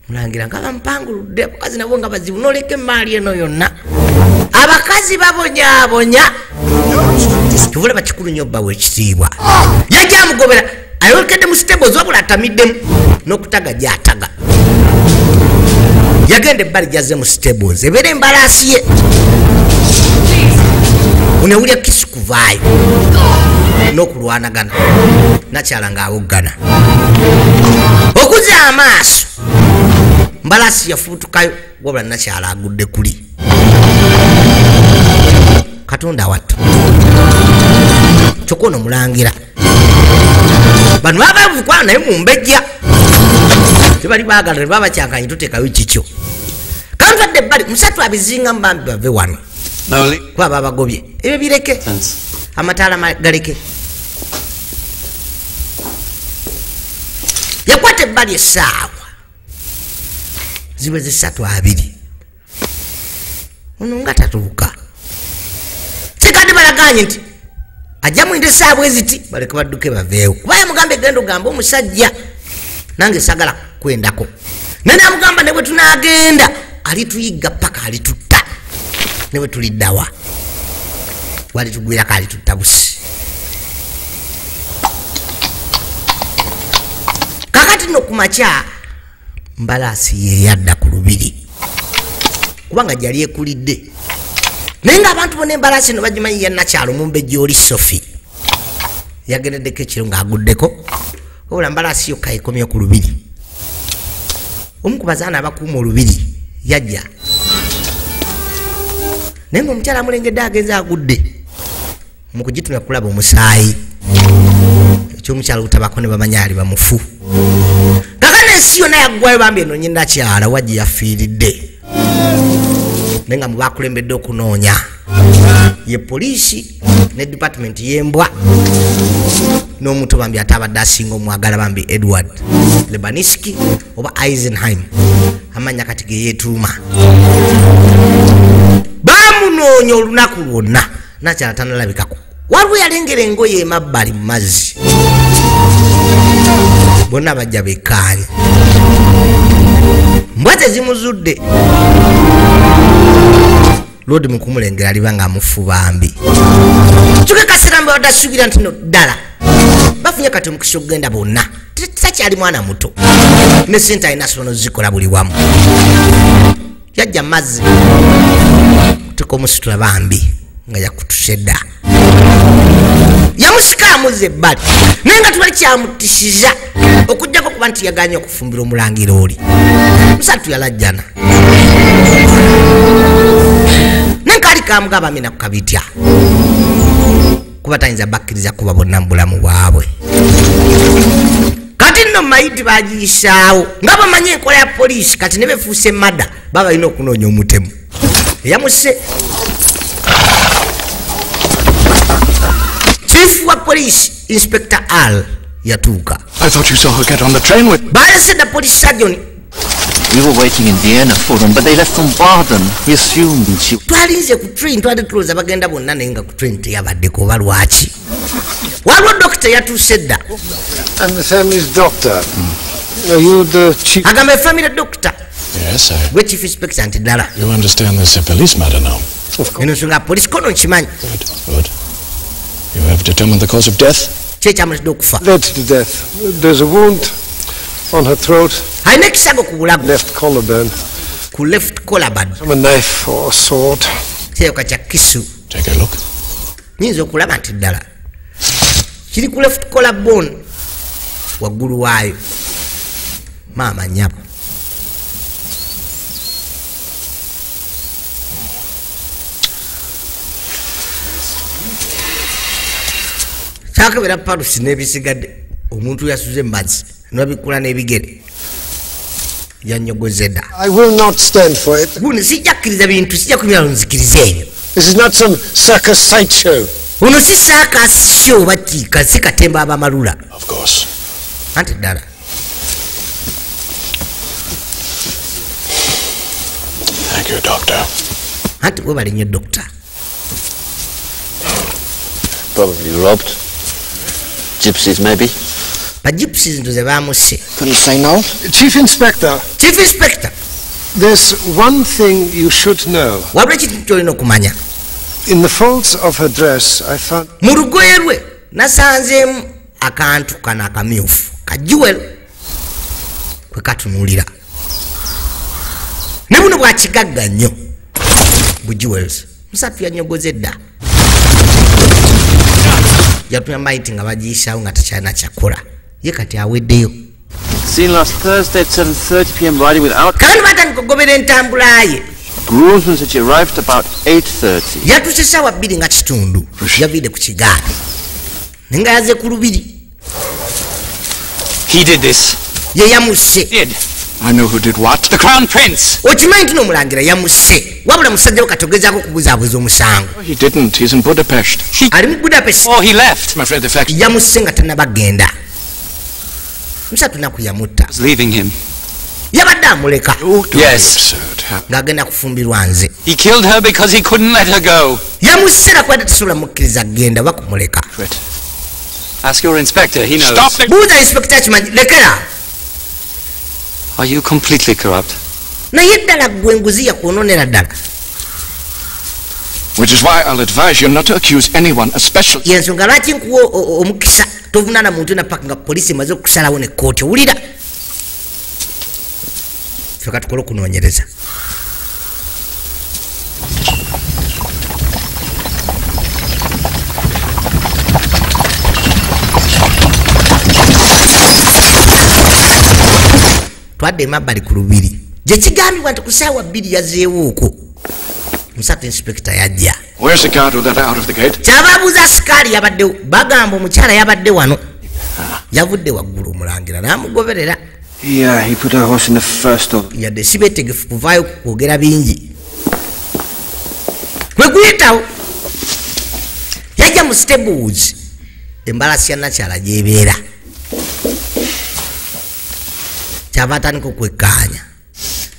Mulangira nga bampanguludde abakazi nabo nga bazibu n'oleka emaali eno yonna. Abakazi babonyaabonya. Kivule bakikulu nnyo bbawe ekitiibwa. Yajja amugobera ayolekedde mu stables wabula atamiddemu n'okutaga gy'ataga. Yagenda ebbali gyazze mu stables ebeera embalaasi ye. Unawulya kisu kuvaayo n'okulwanagana nakyala ng'awoggana. Okuza amaaso mbalaasi yafuutukayo wabula nakyala agudde kuli. Katonda wattu kyokka ono mulangira bano baba bukwano naye mumbejja tebali baagala tebabakyankanyi tuteekayo kikyo kantwadde ebbali musatu abizinga mu bambi bave wano kuba babagobye ebyo bireke amataala galeke. Yakwata ebbali essaawa ziweze 32 ono nga tatuuka kikadde balaganye nti ajja mwinde essaawa eziti baleke badduke baveewo kuba yamugambe genda ogamba omusajja nange sagala kwendako naye namugamba ne bwe tunaagenda alituyigga paka alitutta ne bwe tuliddawa walitugwirako alitutta busi. Kakati no kumakya mbalaasi ye yadda ku lubiri kubanga gyali ekulidde naye nga abantu bonna embalaasi no bagimanyi ya nakyalo mumbejja oli Sophie yagendeddeko ekiro ng'aguddeko wabula mbalaasi yokka ekomye ku lubiri. Omu ku bazaana abakuuma olubiri yajja naye ng'omukyala amulengedde agenze agudde mu kugitumya kulaba omusaayi ekyomukyala obutabako ne bamanya ali bamufu. Kakano ensi yonna yaggwayo bambi eno nye nakyala wajja yafiiridde naye nga mubakulembedde okunoonya ye poliisi ne department y'embwa n'omuntu bambi ate abadde asinga omwagala bambi Edward Lebaniski oba Eisenheim amanya kati ge yetuuma bamunoonya olunaku lwonna nakyala tanalabikako waliwo yalengera engoye emabbali mu mazzi bonna bajja bekkaanya mbwa tezimuzudde lodi mukumulengera aliba nga amufuba mbi kyuka kaseera mbe wadasuubira nti no ddala bafunye kati omukisa okugenda bonna takyali mwana muto ne sente alina sono zikola buli wamu yajja mazzi tuka omusitula bambi nga yakutuse dda yamusika amuze ebbali naye nga tubali kyamutisiza okugjako kuba nti yaganye okufumbira omulangira oli musatu yalajjana nenkaali kamugaba amina kukabitya kuba tayinza bakkiriza kuba bonna mu bulamu bwabwe kati nno mayiti bagiyisaawo nga bamanye enkola ya poliisi kati ne befuuse madda baba balina okunoonya omutemu eyamuse chief wa police inspector Al yatuuka. I thought you saw her get on the train with... Baada said the police surgeon. We were waiting in Vienna for them, but they left from Baden. We assumed she... Twalinze ku train twali tuloza bagenda bonna naye nga ku train teyabaddeko oba lwaki. Waliwo doctor yatuuse dda. I'm the family's doctor. Are you the chief? Agamba family doctor. Yes, sir. Gwe chief inspector nti ddala. You understand this is a police matter now? Of course. Eno nsonga police kono nkimanyi. Good. You have determined the cause of death? Kyekyamuledde okufa. Led to death. There's a wound on her throat. Alina ekisago ku bulago. Left collarbone. Ku left collarbone. From a knife or a sword. Kyeyoka kya kisu. Take a look. Nyinza okulaba nti ddala. Kiri ku left collarbone. Waggulu waayo. Maama nyabo. Kyakebera palusi n'ebisigadde omuntu yasuze embazzi n'abikula n'ebigere yanyogozedda. I will not stand for it. Guno sijja kkiriza bintu sijja kumira nzikiriza ebyo. This is not some circus sideshow. Uno si circus show bakiika si katemba abamalula. Of course. Anti ddala. Thank you, doctor. Anti webale nnyo doctor. Probably robbed. Gypsies, maybe. But gypsies ndoze bamuse. Can you say no? Chief Inspector. Chief Inspector. There's one thing you should know. Wabula ekintu kyolina okumanya. In the folds of her dress, I found... Mu lugoye lwe nasanzeemu akantu kano akamyufu kajuwel kwe katunuulira. Ne buno bwakigagga nnyo bujuwels musatu yanyogozedda. Yatuna maiti nga bagiyisaawo nga takyalina kyakola ye kati aweddeyo. Seen last Thursday at 7:30 p.m. riding without... Kandi batandika okugobera entambula ye. Groomsman said she arrived about 8:30. Yatuuse essaawa 2 nga kitundu yaviide ku kigaali naye nga yaze ku lubiri. He did this. Ye yamusse. Did. I know who did what. The Crown Prince. Okimanyi nti n'omulangira yamusse wabula musajja we katogezaako okubuzaabuza omusango. He didn't. He's in Budapest. Ali mu Budapest. Oh, he left. I'm afraid the facts... Yamusse nga tannabagenda. Musatu naku yamutta. Was leaving him. Yabadde amuleka. Yes. Ng'agenda kufumbirwa nze. He killed her because he couldn't let her go. Yamusse nakubadde tasobola mukkiriza kgenda oba kumuleka. Ask your inspector, he knows. Stop it! Buuza inspector kimanyi lekera. Are you completely corrupt? Naye ddala ggwe enguzi yakwononera ddala. Which is why I'll advise you not to accuse anyone, especially... Yensonga lwaki nkuwa omukisa tovunaana muntu na paka nga poliisi emaze okusalawo ne kkooti owulira. Ffe katukole okunoonyereza. Twadde emabbali ku lubiri gye kigambibwa nti ku ssaawa 2 yazeewo okwo musatu inspector yajja. Where's the guard who let her out of the gate? Kyababuuza sikaali yabaddewo bagamba omukyala yabadde wano yavudde waggulu omulangira n'amugoberera. Yeah, he put her horse in the first of... Yadde si beetegefu kuvaayo kwogera bingi. Bwe guyitawo yajja mu stables embalasi ya nakyala gy'ebeera. Kyava atandika okwekkaanya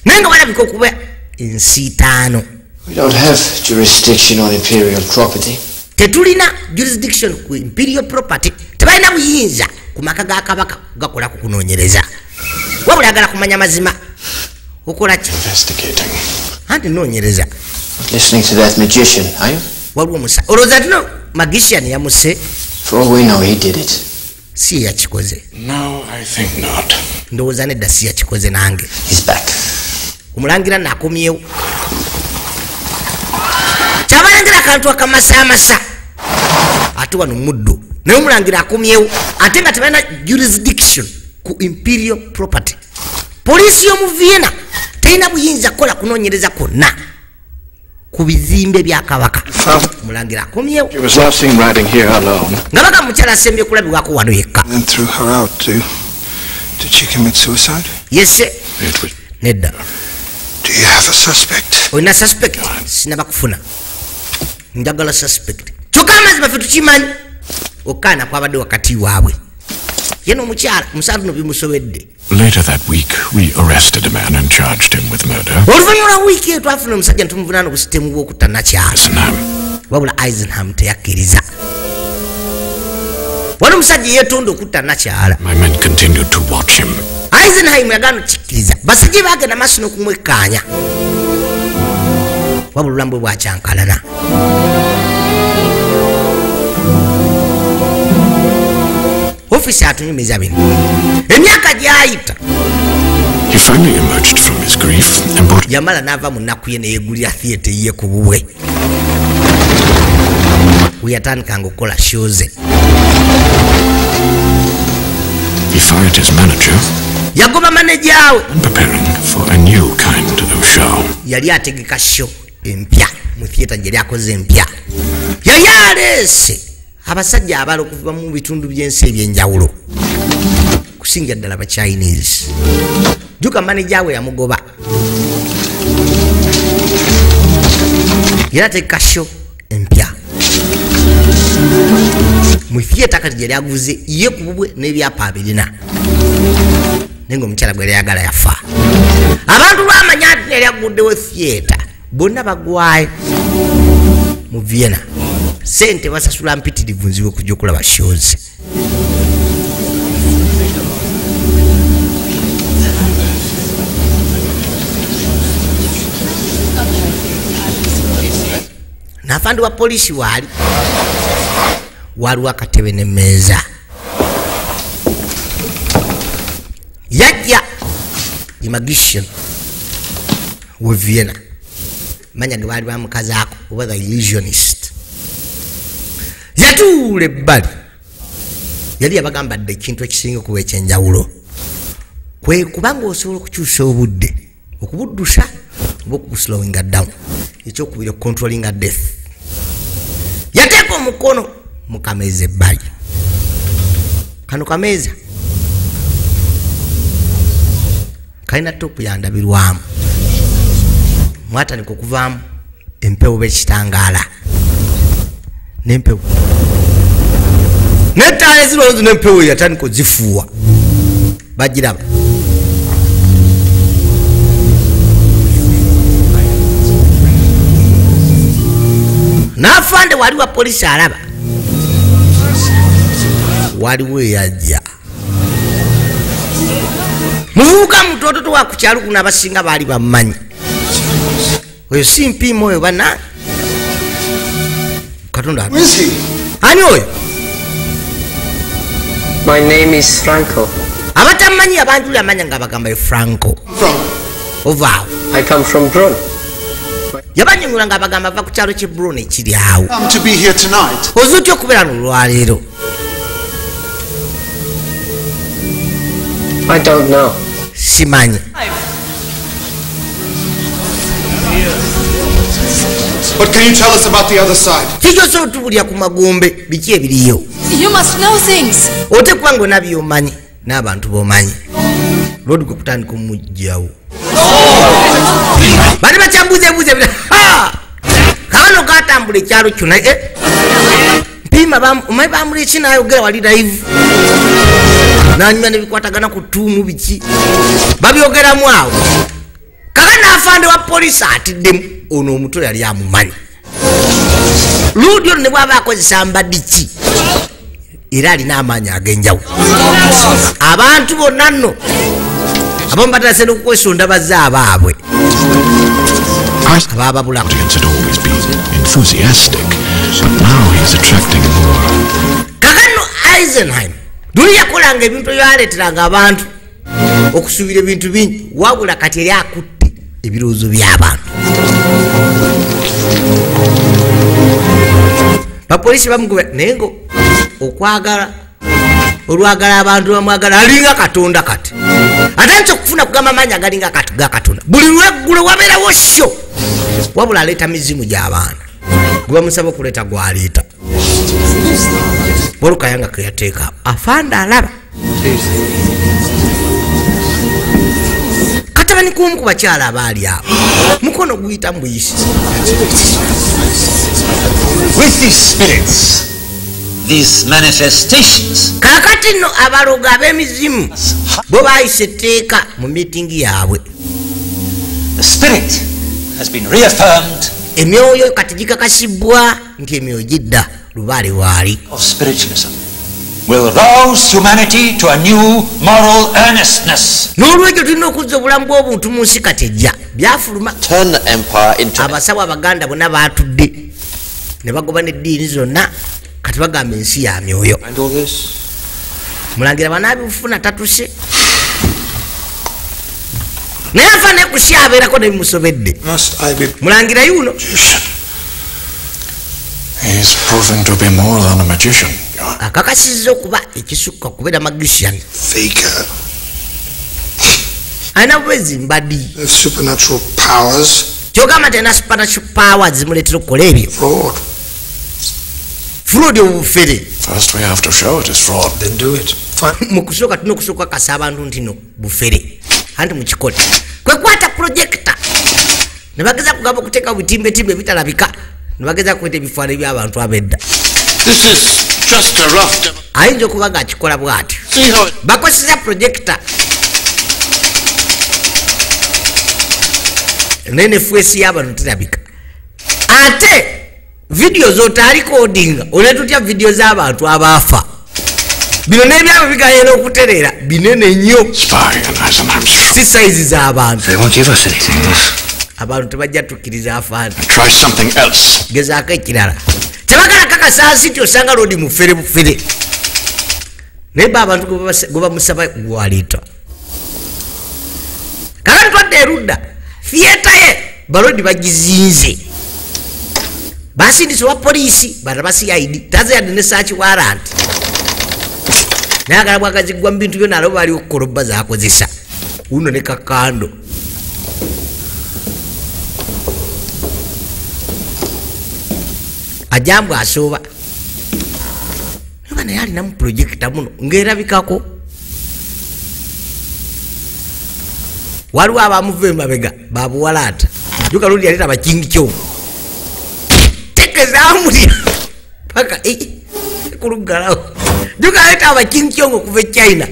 Nenga walabika okuba ensitaano. We don't have jurisdiction on imperial property. Tetulina jurisdiction ku imperial property. Tebalina buyinza ku maka ga kabaka gakola ku kunoonyereza. Wabula agala kumanya mazima. Okola ki? Investigating. Anti noonyereza. Listening to that magician, are you? Waliwo musa. Olowooza tino magician yamuse? For all we know, he did it. Si yakikoze. No, I think not. Ndowooza nedda si yakikoze nange. He's back. Omulangira nakomyewo. Kyabalangira akantu akamasaamasa. Ate wano muddo. Naye omulangira akomyewo. Ate nga tebalina jurisdiction ku imperial property. Poliisi y'omu Vienna terina buyinza kukola kunoonyereza kwonna ku bizimbe bya kabaka. Omulangira akomyewo. She was last seen riding here alone. Nga baka mukyala asembye kulabibwako wano yekka. Then threw her out too. Did she commit suicide? Yes. Nedda. Do you have a suspect? Olina suspect? Sinaba kufuna. Njagala suspect. Kyokka amazima ffe tukimanyi. Okaana kwabadde wakati waabwe. Yeno omukyala musanvu no bimusobedde. Later that week, we arrested a man and charged him with murder. Oluvannyuma lwa wiiki eyo twafuna omusajja ntumuvunaana obusitemu bw'okutta nakyala. Wabula Eisenham teyakkiriza. Wali omusajja yeetonda okutta nakyala. My men continued to watch him. Eisenham yagaana okukikkiriza. Basajja baagenda maaso n'okumwekkaanya. Wabula olulambwe bwakyankalana. Ofisi atunyumiza bino. Emyaka gyayita. He finally emerged from his grief and bought. Yamala n'ava mu nnaku ye neyeegulira theatre ye ku bubwe. Weyatandikanga okukola shows. He fired his manager. Yagoba manager we. Preparing for a new kind of show. Yali ategeka show empya mu theatre gye akoze empya. Yali aleese abasajja abala okuva mu bitundu by'ensi ebyenjawulo kusinga ddala ba Chinese. Juka manager we yamugoba. Yali ategeka show empya mu theatre kati gyali aguze ye ku bubwe n'ebyapa birina. Nengo omukyala gwe yagala yafa. Abantu bamanya nti yali aguddewo theatre bonna bagwayo mu Vienna. Sente basasula mpitirivu nziwe kujja okulaba shows. N'afandi wa polisi waliwo akatebe n'emmeeza. Yajja the magician we Vienna. Manya ge baali bamukazaako oba the illusionist. Yatuula ebbali. Yali yabagamba dde ekintu ekisinga okuba ekyenjawulo. Kwe kubanga osobola okukyusa obudde okubuddusa oba okuslowinga down. Ekyokubiri controlling a death. Yateeka omukono mu kameeza ebbali. Kano kameeza kalina topu yandabirwamu. Mwatandika okuvaamu empewo b'ekitangaala n'empewo n'ettaala ezirowoozo n'empewo yatandika ozifuuwa. Bagiraba. N'afande waliwo polisi alaba. Waliwo eyajja. Muvubuka mutototo wa ku kyalo kuno abasinga baali bamumanyi. Oyo si mpiima oyo bana. Katonda. Ani oyo? My name is Franco. Abatamanyi abanjula amanya nga bagamba Franco. Ovaawo. I come from Brunn. Yabanyonyola nga bagamba va ku kyalo ky'e Brunn ekiri awo. I'm to be here tonight. Ozutya okubeera n'olwaleero. I don't know. Simanyi. What can you tell us about the other side? Kijoso otubulya ku magombe biki ebiriyo. You must know things. Otekwa ng'ona by'omanyi n'abantu b'omanyi. Lodi kwe kutandika omujjawo. Bali bakyambuzebuze bira. Kano katambula ekyalo kyonna. Mpima omanyi bamuli eki n'ayogera wali live. N'anyuma ne bikwatagana ku ttuumu biki. Babyogeramu awo. afande wa polisi atiddemu ono omuto yali amumanyi luudi ono ne bwaba akozesa mbadiki era alina amaanyi ag'enjawulo abantu bonna nno abamu batase n'okukwesonda bazaabo abwe abababulako kakano Eisenheim duli yakolanga ebintu byaleeteranga abantu okusuubira ebintu bingi wabula kati eri akutte ebirowoozo by'abantu bapoliisi bamugoba naye ngo okwagala olwagala abantu bamwagala alinga katonda kati ate nti okufuna kugamba amaanyi agalinga ga katonda buli lweggulo wabeerawo sho wabula aleeta mizimu gy'abaana gwe bamusaba okuleeta gwaleeta bolukayanga keyateeka afande alaba katabani kumu ku bakyala abaali abo mukono guyita mbuyisi with these spirits, these manifestations, kakati nno abalogo ab'emizimu bo baayise etteeka mu miitingi yaabwe the spirit has been reaffirmed emyoyo kati gikakasibwa nti emyoyo gidda lubaale waali of spiritualism will rouse humanity to a new moral earnestness. N'olwekyo tulina okuzza obulamu bw'obuntu mu nsi kati ejja byafuluma turn the empire into abasawo abaganda bonna baatudde ne bagoba n'eddiini zonna kati bagamba ensi ya myoyo mulangira banaabifuna tatuse naye afa nekusi abeerako nebimusobedde mulangira yuno He's proven to be more than a magician. akakasizza okuba ekisukka kubeera magician Faker. alina bwezi mbadi Supernatural powers. kyogamba nti alina supernatural powers zimuleetera okukola ebyo fraud obufere First we have to show it is fraud. Then do it. mu kusooka tulina okusooka kasa abantu ntino bufere anti mukikole kwekwata projector ne bageza kugamba okuteeka butimbetimbe bitalabika ne bageza kukweta ebifaananyi by'abantu ab'edda ayinza okuba nga akikola bw'atyo bakozesa projector naye nefuesi y'abantu terabika ate video z'otaalicodinga oletutya video z'abantu abaafa bino n'ebyabo bigayena okutereera binene nnyo si sayizi z'abantu abantu tebajja tukkiriza afaana gezaako ekirala tebagala kakasasi ti osanga lodi mufere bufere naye ba abantu gwe bamusaba gwaliita kala ntwadde erudda theatre ye balodi bagizinze basindise wa polisi bana ba CID taze yadde ne search warrant naye agala bwagazigwa mu bintu byonna alabo bali okukolobba zaakozesa uno ne kakando ajambu asooba naye alinamu projekita muno ng'erabikako waliwo abamuva emabega babuwalaata juka lundi yaleeta abakingi kyo tekezamulya paka kulugalawo juka aleeta abakingi kyongo okuva e China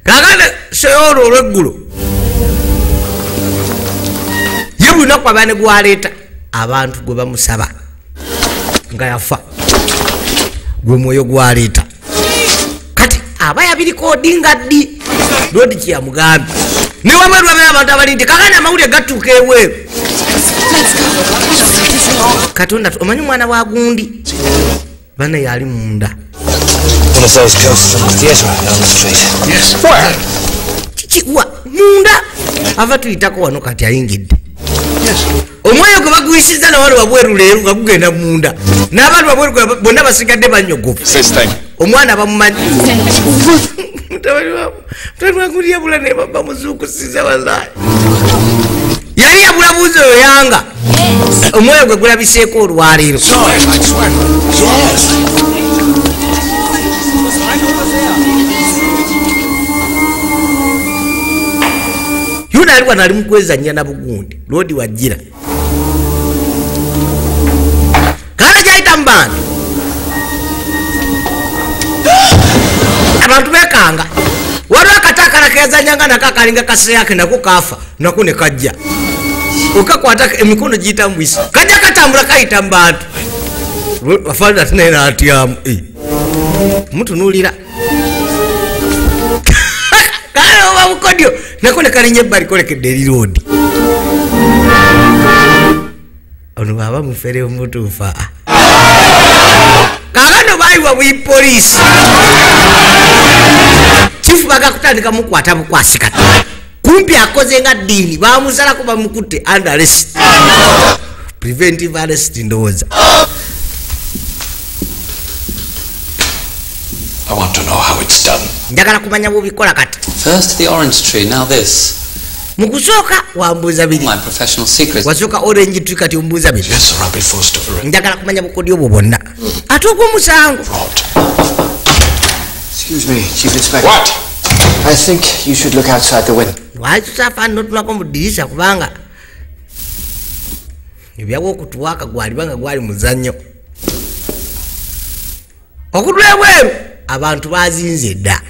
kakande soyolo olweggulo ye lunaku abaane gwaleeta abantu gwe bamusaba nga yafa gwe mwoyo gwaleeta kati aba yabirikodinga ddi lodi kyeyamugambye newabweru abeera abantu abali nti kakani amawulire gatuuka ebweru katonda omanyi omwana wa gundi bana yali munda kikiwa munda ava tuyitako wano kati ayingidde omwoyo gwe baguyisiza nawali wabweru leero nga gugenda munda n'abantu wabweru bonna basigadde banyogovu omwana bamumanyi mutani waguli yabula naye baba muzuukusiza bazaali yali yabula buuzi oyo yanga omwoyo gwe gulabiseeko olwaleero yuna ali wano ali mukwezanya na bugundi lodi wajjira kana gyayita mu bantu abantu bekanga wali akataka nakayazanyanga nakakalinga kase yake nako kafa nako ne kajja ukakwata emikono gitambwisa kajja katambula kayita mu bantu wafalda tinena atyamu mutunulira kale oba bukodyo nako ne kalinye ebbali kolekedde eriroodi ono baba mufere omutuufa kakano bayiwa bwipoliisi chifu bagakutandika mukwata bukwasi kati kumpi akoze nga ddiini bamusalako bamukutte under arrest preventive arrest ndowooza. I want to know how it's done. Njagala kumanya bubikola kati. First the orange tree, now this. Mukusooka wambuuza biri. My professional secret. Wasooka orange tree kati ombuuza biri. Yes, sir, I'll be forced to arrest. Njagala kumanya bukodyo obwo bwonna. Ate ogw'omusango. Excuse me, Chief Inspector. What? I think you should look outside the window. Why tusafa notulako mu ddirisa kubanga ebyawo okutuwaaka gwalibanga gwali muzannyo. Okudula ebweru abantu bazinze dda.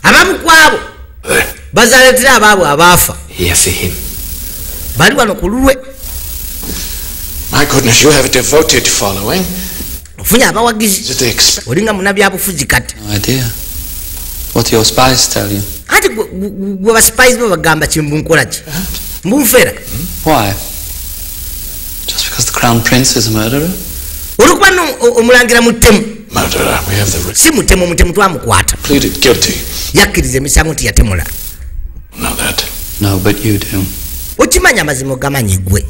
Abamu kwabo bazaletera abaabwe abaafa. Here for him. Bali wano ku lulwe. My goodness, you have a devoted following. Ofunye abawagizi. Did they expect? Olinga munabyabufuzi kati. No idea. What do your spies tell you? Ati gwe ba spies bagamba kimbunkola ki? Mbunfera. Why? Just because the crown prince is a murderer? Olukuba omulangira mutemu. Murderer, we have the si mutemu twamukwata. Pleaded guilty. Yakkiriza emisango nti yatemula. Know that? No, but you do. Okimanya amazima ogamanyi gwe.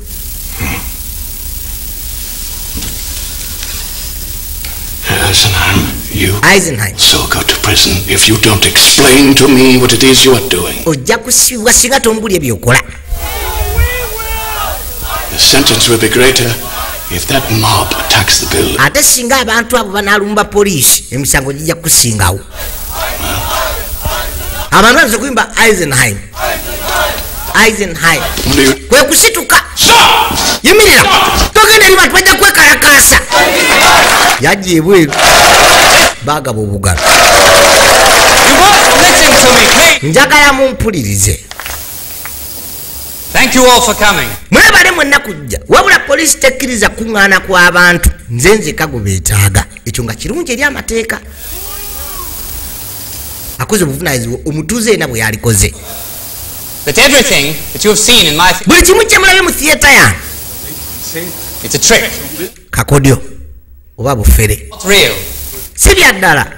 Eisenheim, you Eisenheim. So go to prison if you don't explain to me what it is you are doing. Ojja kusibwa singa tombulya byokola. The sentence will be greater if that mob attacks the building. Ate singa abantu abo banalumba poliisi emisango gijja kusingawo. Abantu baza kuyimba Eisenheim. Eisenheim. Kwe kusituka. Yimirira. Togenda eri bantu bajja kwekalakaasa. Yajja ebweru. Bagaba obugalo. Njagala mumpulirize. Thank you all for coming. Mwebale mwenna kujja. Wabula poliisi tekkiriza kuŋŋaana kw'abantu. Nze nzekka gwe beetaaga. Ekyo nga kirungi eri amateeka. Akoze obuvunaanyizibwa omutuuze yenna bwe yalikoze. But everything that you have seen in my buli kimu kye mulabye mu theatre yange. It's a trick. Kakodyo. Oba bufere. Not real. Si bya ddala.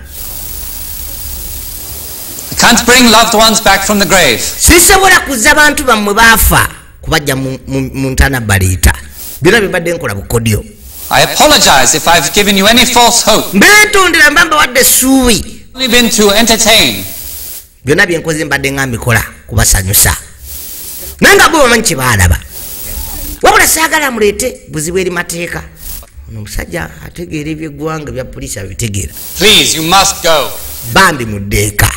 I can't bring loved ones back from the grave. Sisobola kuzza bantu bammwe baafa kubajja mu ntana baleeta. Byonna bibadde nkola bukodyo. I apologize if I've given you any false hope. Mbentondera mbamba wadde essuubi. Only been to entertain. Byonna byenkoze mbadde nga mbikola kubasanyusa. Naye nga bwe bamanyi kye baalaba. Wabula saagala muleete buzibu eri mateeka. Ono omusajja ategeera ebyeggwanga bya poliisi abitegeera. Please, you must go. Bambi muddeeka.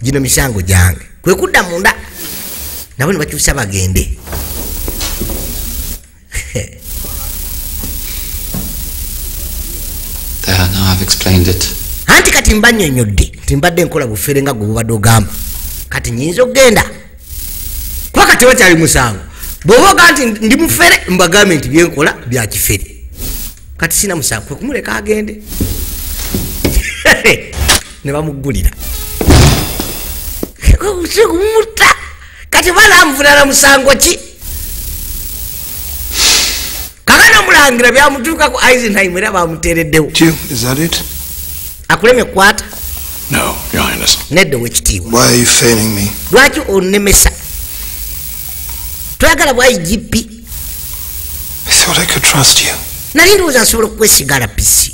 Gino misango gyange. Kwe kudda munda. Nabo ne bakyusa bagende. There, now I've explained it. Anti kati mbannyonnyodde nti mbadde nkola bufere nga gwe bubadde ogamba. Kati nyinza okgenda. Kuba kati wakyali musango. Bw'oba oga nti ndi mufere mbagambe nti byenkola bya kifere. Kati sina musango kwe kumuleka agende. Ne bamuggulira. Muta. Kati balamvunana musango ki? Kakana omulangira byamutuukako Eisenheim era bamuteereddewo. Is that it? Akuleme kwata. No, Your Highness. Nedda w'ekitiibwa. Why are you failing me? Lwaki onnemesa? Twagala bwa IGP. I thought I could trust you. Nali ndowooza nsobola okukwesiga RPC.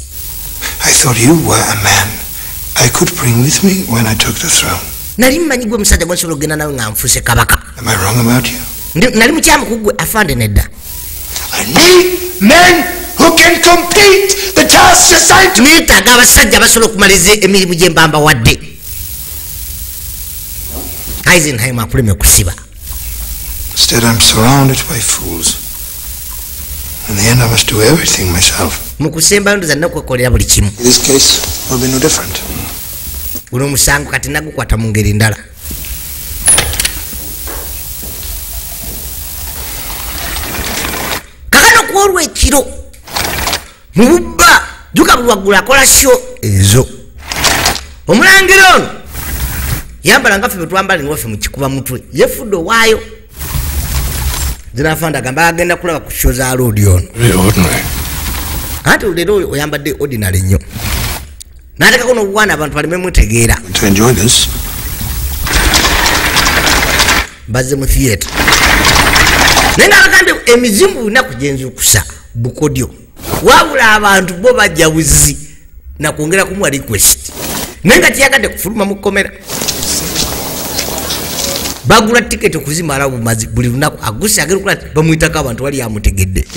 I thought you were a man I could bring with me when I took the throne. Nali mmanyi gwe musajja gwe nsobola okgenda nawe nga nfuuse kabaka. Am I wrong about you? Nali mukyamu ku ggwe afande nedda. I need men who can complete the tasks assigned to me. Neetaaga abasajja basobola okumaliza emirimu gye mbamba wadde. Eisenheim akuleme kusiba. Instead, I'm surrounded by fools. In the end, I must do everything myself. Mu kusembayo ndoza nnina okwekolera buli kimu. This case will be no different. guno musango kati nagukwata mu ngeri ndala. Kakano kuolwa ekiro mu bubba juga bulwagula akola sho ezo. Omulangira ono yambala nga ffe betwambala niwaffe mu kikuba mutwe yefudde waayo. Zinafanda gamba agenda kulaba ku show za road ono. Ate leero oyambadde ordinary nnyo. Nataka kuno bwana abantu balime mutegeera. To enjoy this. Baze mu theater. Nenga bagambye emizimu na kujenzukusa bukodyo. Wabula abantu bo bajja buzi na kuongera kumwa request. Nenga tiyagadde kufuluma mu komera. Bagula ticket kuzimala bumazi buli lunaku agusi agera kula bamuyitako abantu wali amutegedde.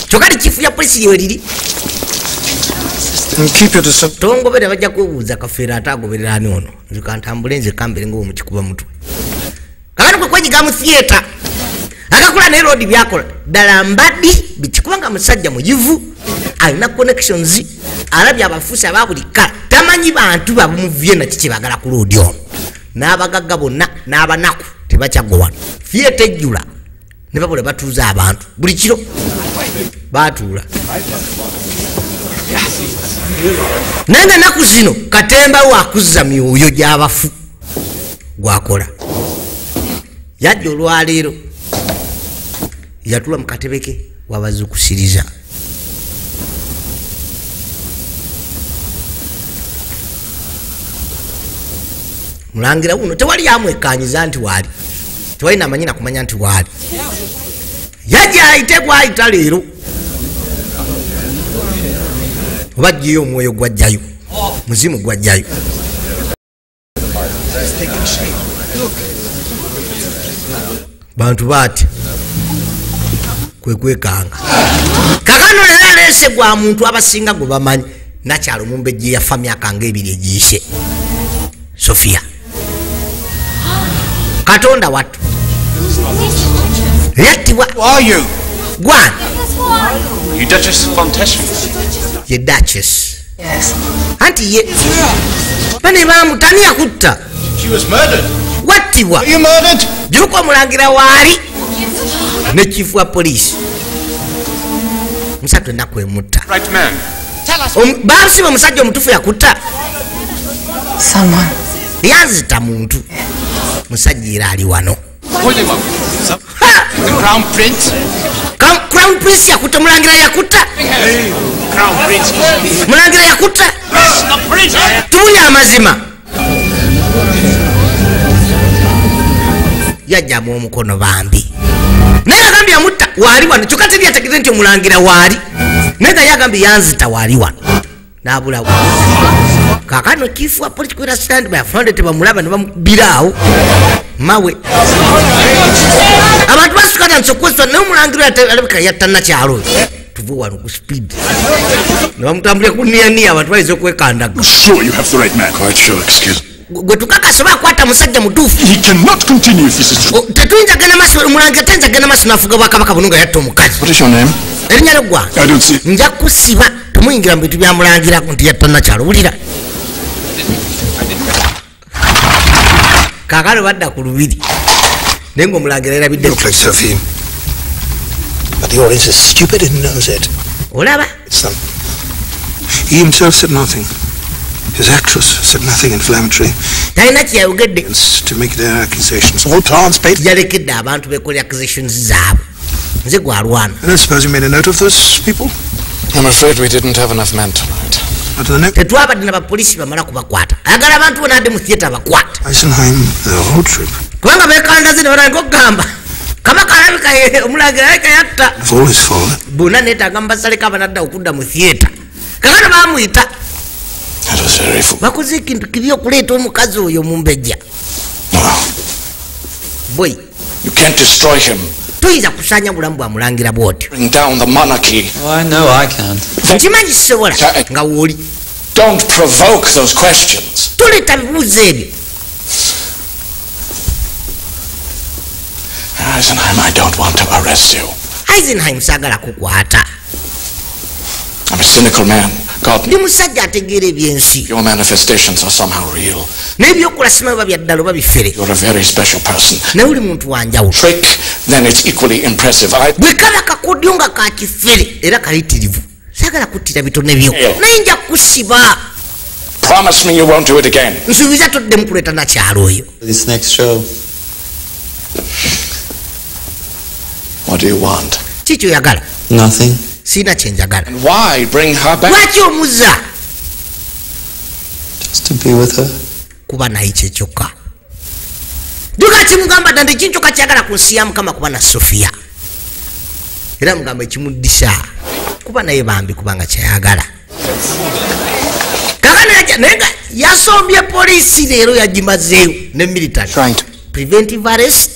Chokali chifu ya polisi yoliri. Keep your distance. Tongobere bajja kubuuza kafeera atagoberera ani ono. Zikantambulenze kambere ngo mu kikuba mutwe. Kakano kwa kwenyiga mu theater. Akakula ne road byakola. Dala mbadi bichikubanga musajja mujivu. Alina connections. Alabya abafusa babulika. Tamanyi bantu babu Vienna chichi bagala ku road ono. N'abagagga bonna n'abanaku tebakyagowa. Theater ejjula. Ne babule batuuza abantu. Buli kiro batuula. Nanga naku zino Katemba wakuzza myoyo gy'abafu gwakola. Yajja olwaleero yatula mu katebe ke wabazukusiriza. Mulangira uno tewali yamwekanyiza nti wali. Tewali namanyina kumanya nti wali. Yajja ayite gwayita leero. Obajjiyo omwoyo gwajjayo. Muzimu gwajjayo. Bantu bati kwekanga. Kakano lelese gwa muntu abasinga go bamanyi nakyalo mumbejje ya famya kange ebiri ejishe. Sofia. Katonda watu. Yatiwa. Who are you? Gwan. You Duchess von Teschen? Ye Duchess. Yes. Auntie ye. Bane bamu tani yakutta. She was murdered. Watiwa. Were you murdered? Juko mulangira wali. Ne chief wa police. Musatu ndakwe mutta. Right man. Tell us. Basi wa musajja omutufu yakutta. Someone. Yazita muntu. Musajja ali wano. William. The Crown Prince. Crown Prince yakutta mulangira yakutta. Hey, Crown Prince. Mulangira yakutta. The Prince. Tuli amazima. Yajja mu omukono bambi. Naye agambye amutta wali wano kyokka yategeze nti omulangira wali. Naye yagambye yanzita wali wano. N'abula kakano chief wa police kwera stand by front tebamulaba ne bamubiraawo mawe. Abantu basukana nsokweswa ne omulangira alabika yattana kyalo. Tuve wano ku speed. Ne bamutambulira ku niya abantu bayize okwekandaga. Sure you have the right man. Quite sure, excuse me. Gwe tukakasoba akwata musajja mutuufu. He cannot continue if this is true. Tetuyinza genda maaso omulangira tayinza genda maaso n'afuga bwakabaka buno nga yatta omukazi. What is your name? Erinnya ly'eggwanga. I don't see. Nja kusiba temuyingira mu bintu byamulangira nti yattana kyalo wulira. Kakano badda ku lubiri. Naye ng'omulangira erabidde. Look like Sophie. But the audience is stupid and knows it. Olaba? It's them. He himself said nothing. His actress said nothing inflammatory. Talina kyayogedde. To make their accusations. All plans paid. Yalekedde abantu bekola accusations zaabwe. Nze gwalwana. I don't suppose you made a note of those people? I'm afraid we didn't have enough men tonight. Tetwabadde n'abapoliisi bamala kubakwata. Ayagala abantu bonna adde mu theater bakwata. Eisenheim, the whole troop. Kubanga beekandaze ne balanga okugamba. Kabaka alabika omulangira alabika yatta. I've always followed. Bonna neetaaga mubasaleko abanadda okudda mu theater. Kakano baamuyita. That was very fool. Bakoze ekintu kibi okuleeta omukazi oyo mumbejja. Boy. You can't destroy him. Tuyinza kusaanya bulamu bwa mulangira bw'otyo. Bring down the monarchy. Oh, I know I can't. Nkimanyi kisobola nga wooli. Don't provoke those questions. Tuleeta bibuuzo ebyo. Eisenheim, I don't want to arrest you. Eisenheim saagala kukwata. I'm a cynical man. God, ndi musajja ategeera ebyensi your manifestations are somehow real. n'ebyokulasima biba bya ddala oba bifere You're a very special person. naye oli muntu wanjawulo Trick, then it's equally impressive. bwe kaba kakodyo nga ka kifere era kayitirivu saagala kuttira bitone byo naye nja kusiba. Promise me you won't do it again. nsuubiza todde mukuleeta nakyalo oyo. This next show. What do you want? kiki oyagala? Nothing. siina kyenjagala. And why bring her back? lwaki omuzza? Just to be with her. kuba naye kyekyokka. duka kimugamba dda nti kinkyokka kyagala ku nsi ya mukama kuba na Sofiya. era mugamba ekimuddisa kuba naye bambi kubanga kyayagala. kakana naye nga yasombye poliisi leero yagimazeeyo ne military. Preventive arrest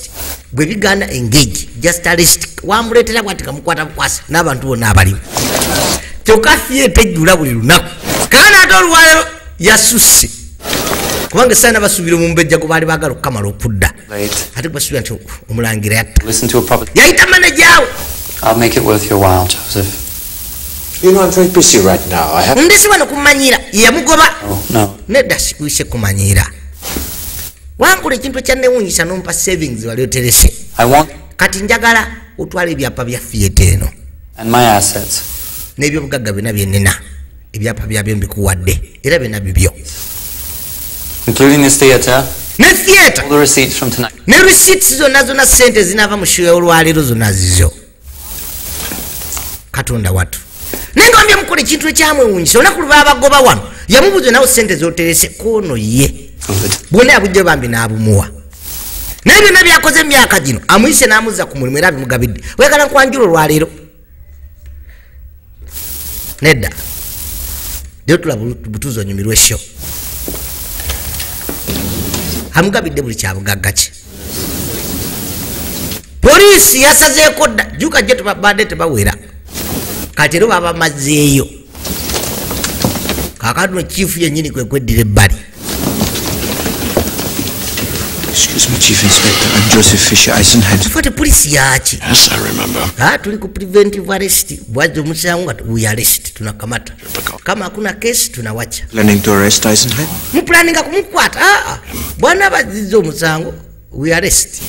gwe biganda engage just arrest wamuleetera bwati kamukwata bukwasi n'abantu bonna abalimu kyokka theatre ejjula buli lunaku kakana ate olwaleero yasusse kubanga saana basuubira omumbejja gwe baali baagala okukamala okudda ate basuubira nti omulangira yatta yayita manejaawe. I'll make it worth your while, Joseph. You know, I'm very busy right now. I have... ndisi wano kumanyira yamugoba. No. nedda sikuyise kumanyira wankula ekintu ekyannewunyisa n'ompa savings wali oterese. kati njagala otwala ebyapa bya theatre eno And my assets. n'ebyobugagga byonna byenina ebyapa byabyo mbikuwadde era byonna bibyo. Including this theatre. Ne theatre. All the receipts from tonight. Ne receipts zonna sente zinaava mu show olwaleero zonna zizo. Katonda watu naye ngambye mukola ekintu ekyamwewunyisa olunaku luba abagoba wano yamubuuza nawe sente zoterese kono ye bwonna yabujja bambi n'abumuwa naye byonna byakoze emyaka gino amuyise n'amuzza ku mulimu era abimugabidde wekala nkwanjula olwaleero nedda leero tulaba butuuzi onyumirwa esho amugabidde buli kyabugagga kye. Poliisi yasazeeko dda juka gye tubadde tebawera kati ero baba mazeeyo kakati no chief yennyini kwe kweddira ebbali. Excuse me, Chief Inspector. I'm Joseph Fisher, Eisenheim. Tufuate polisi yaki? Yes, I remember. Tuli ku preventive arrest. Bwazi omusango nga we arrest tunakamata. Kama hakuna kesi tunawacha. Planning to arrest Eisenheim? Mplaninga kumukwata. Bwana bazizo omusango we arrest.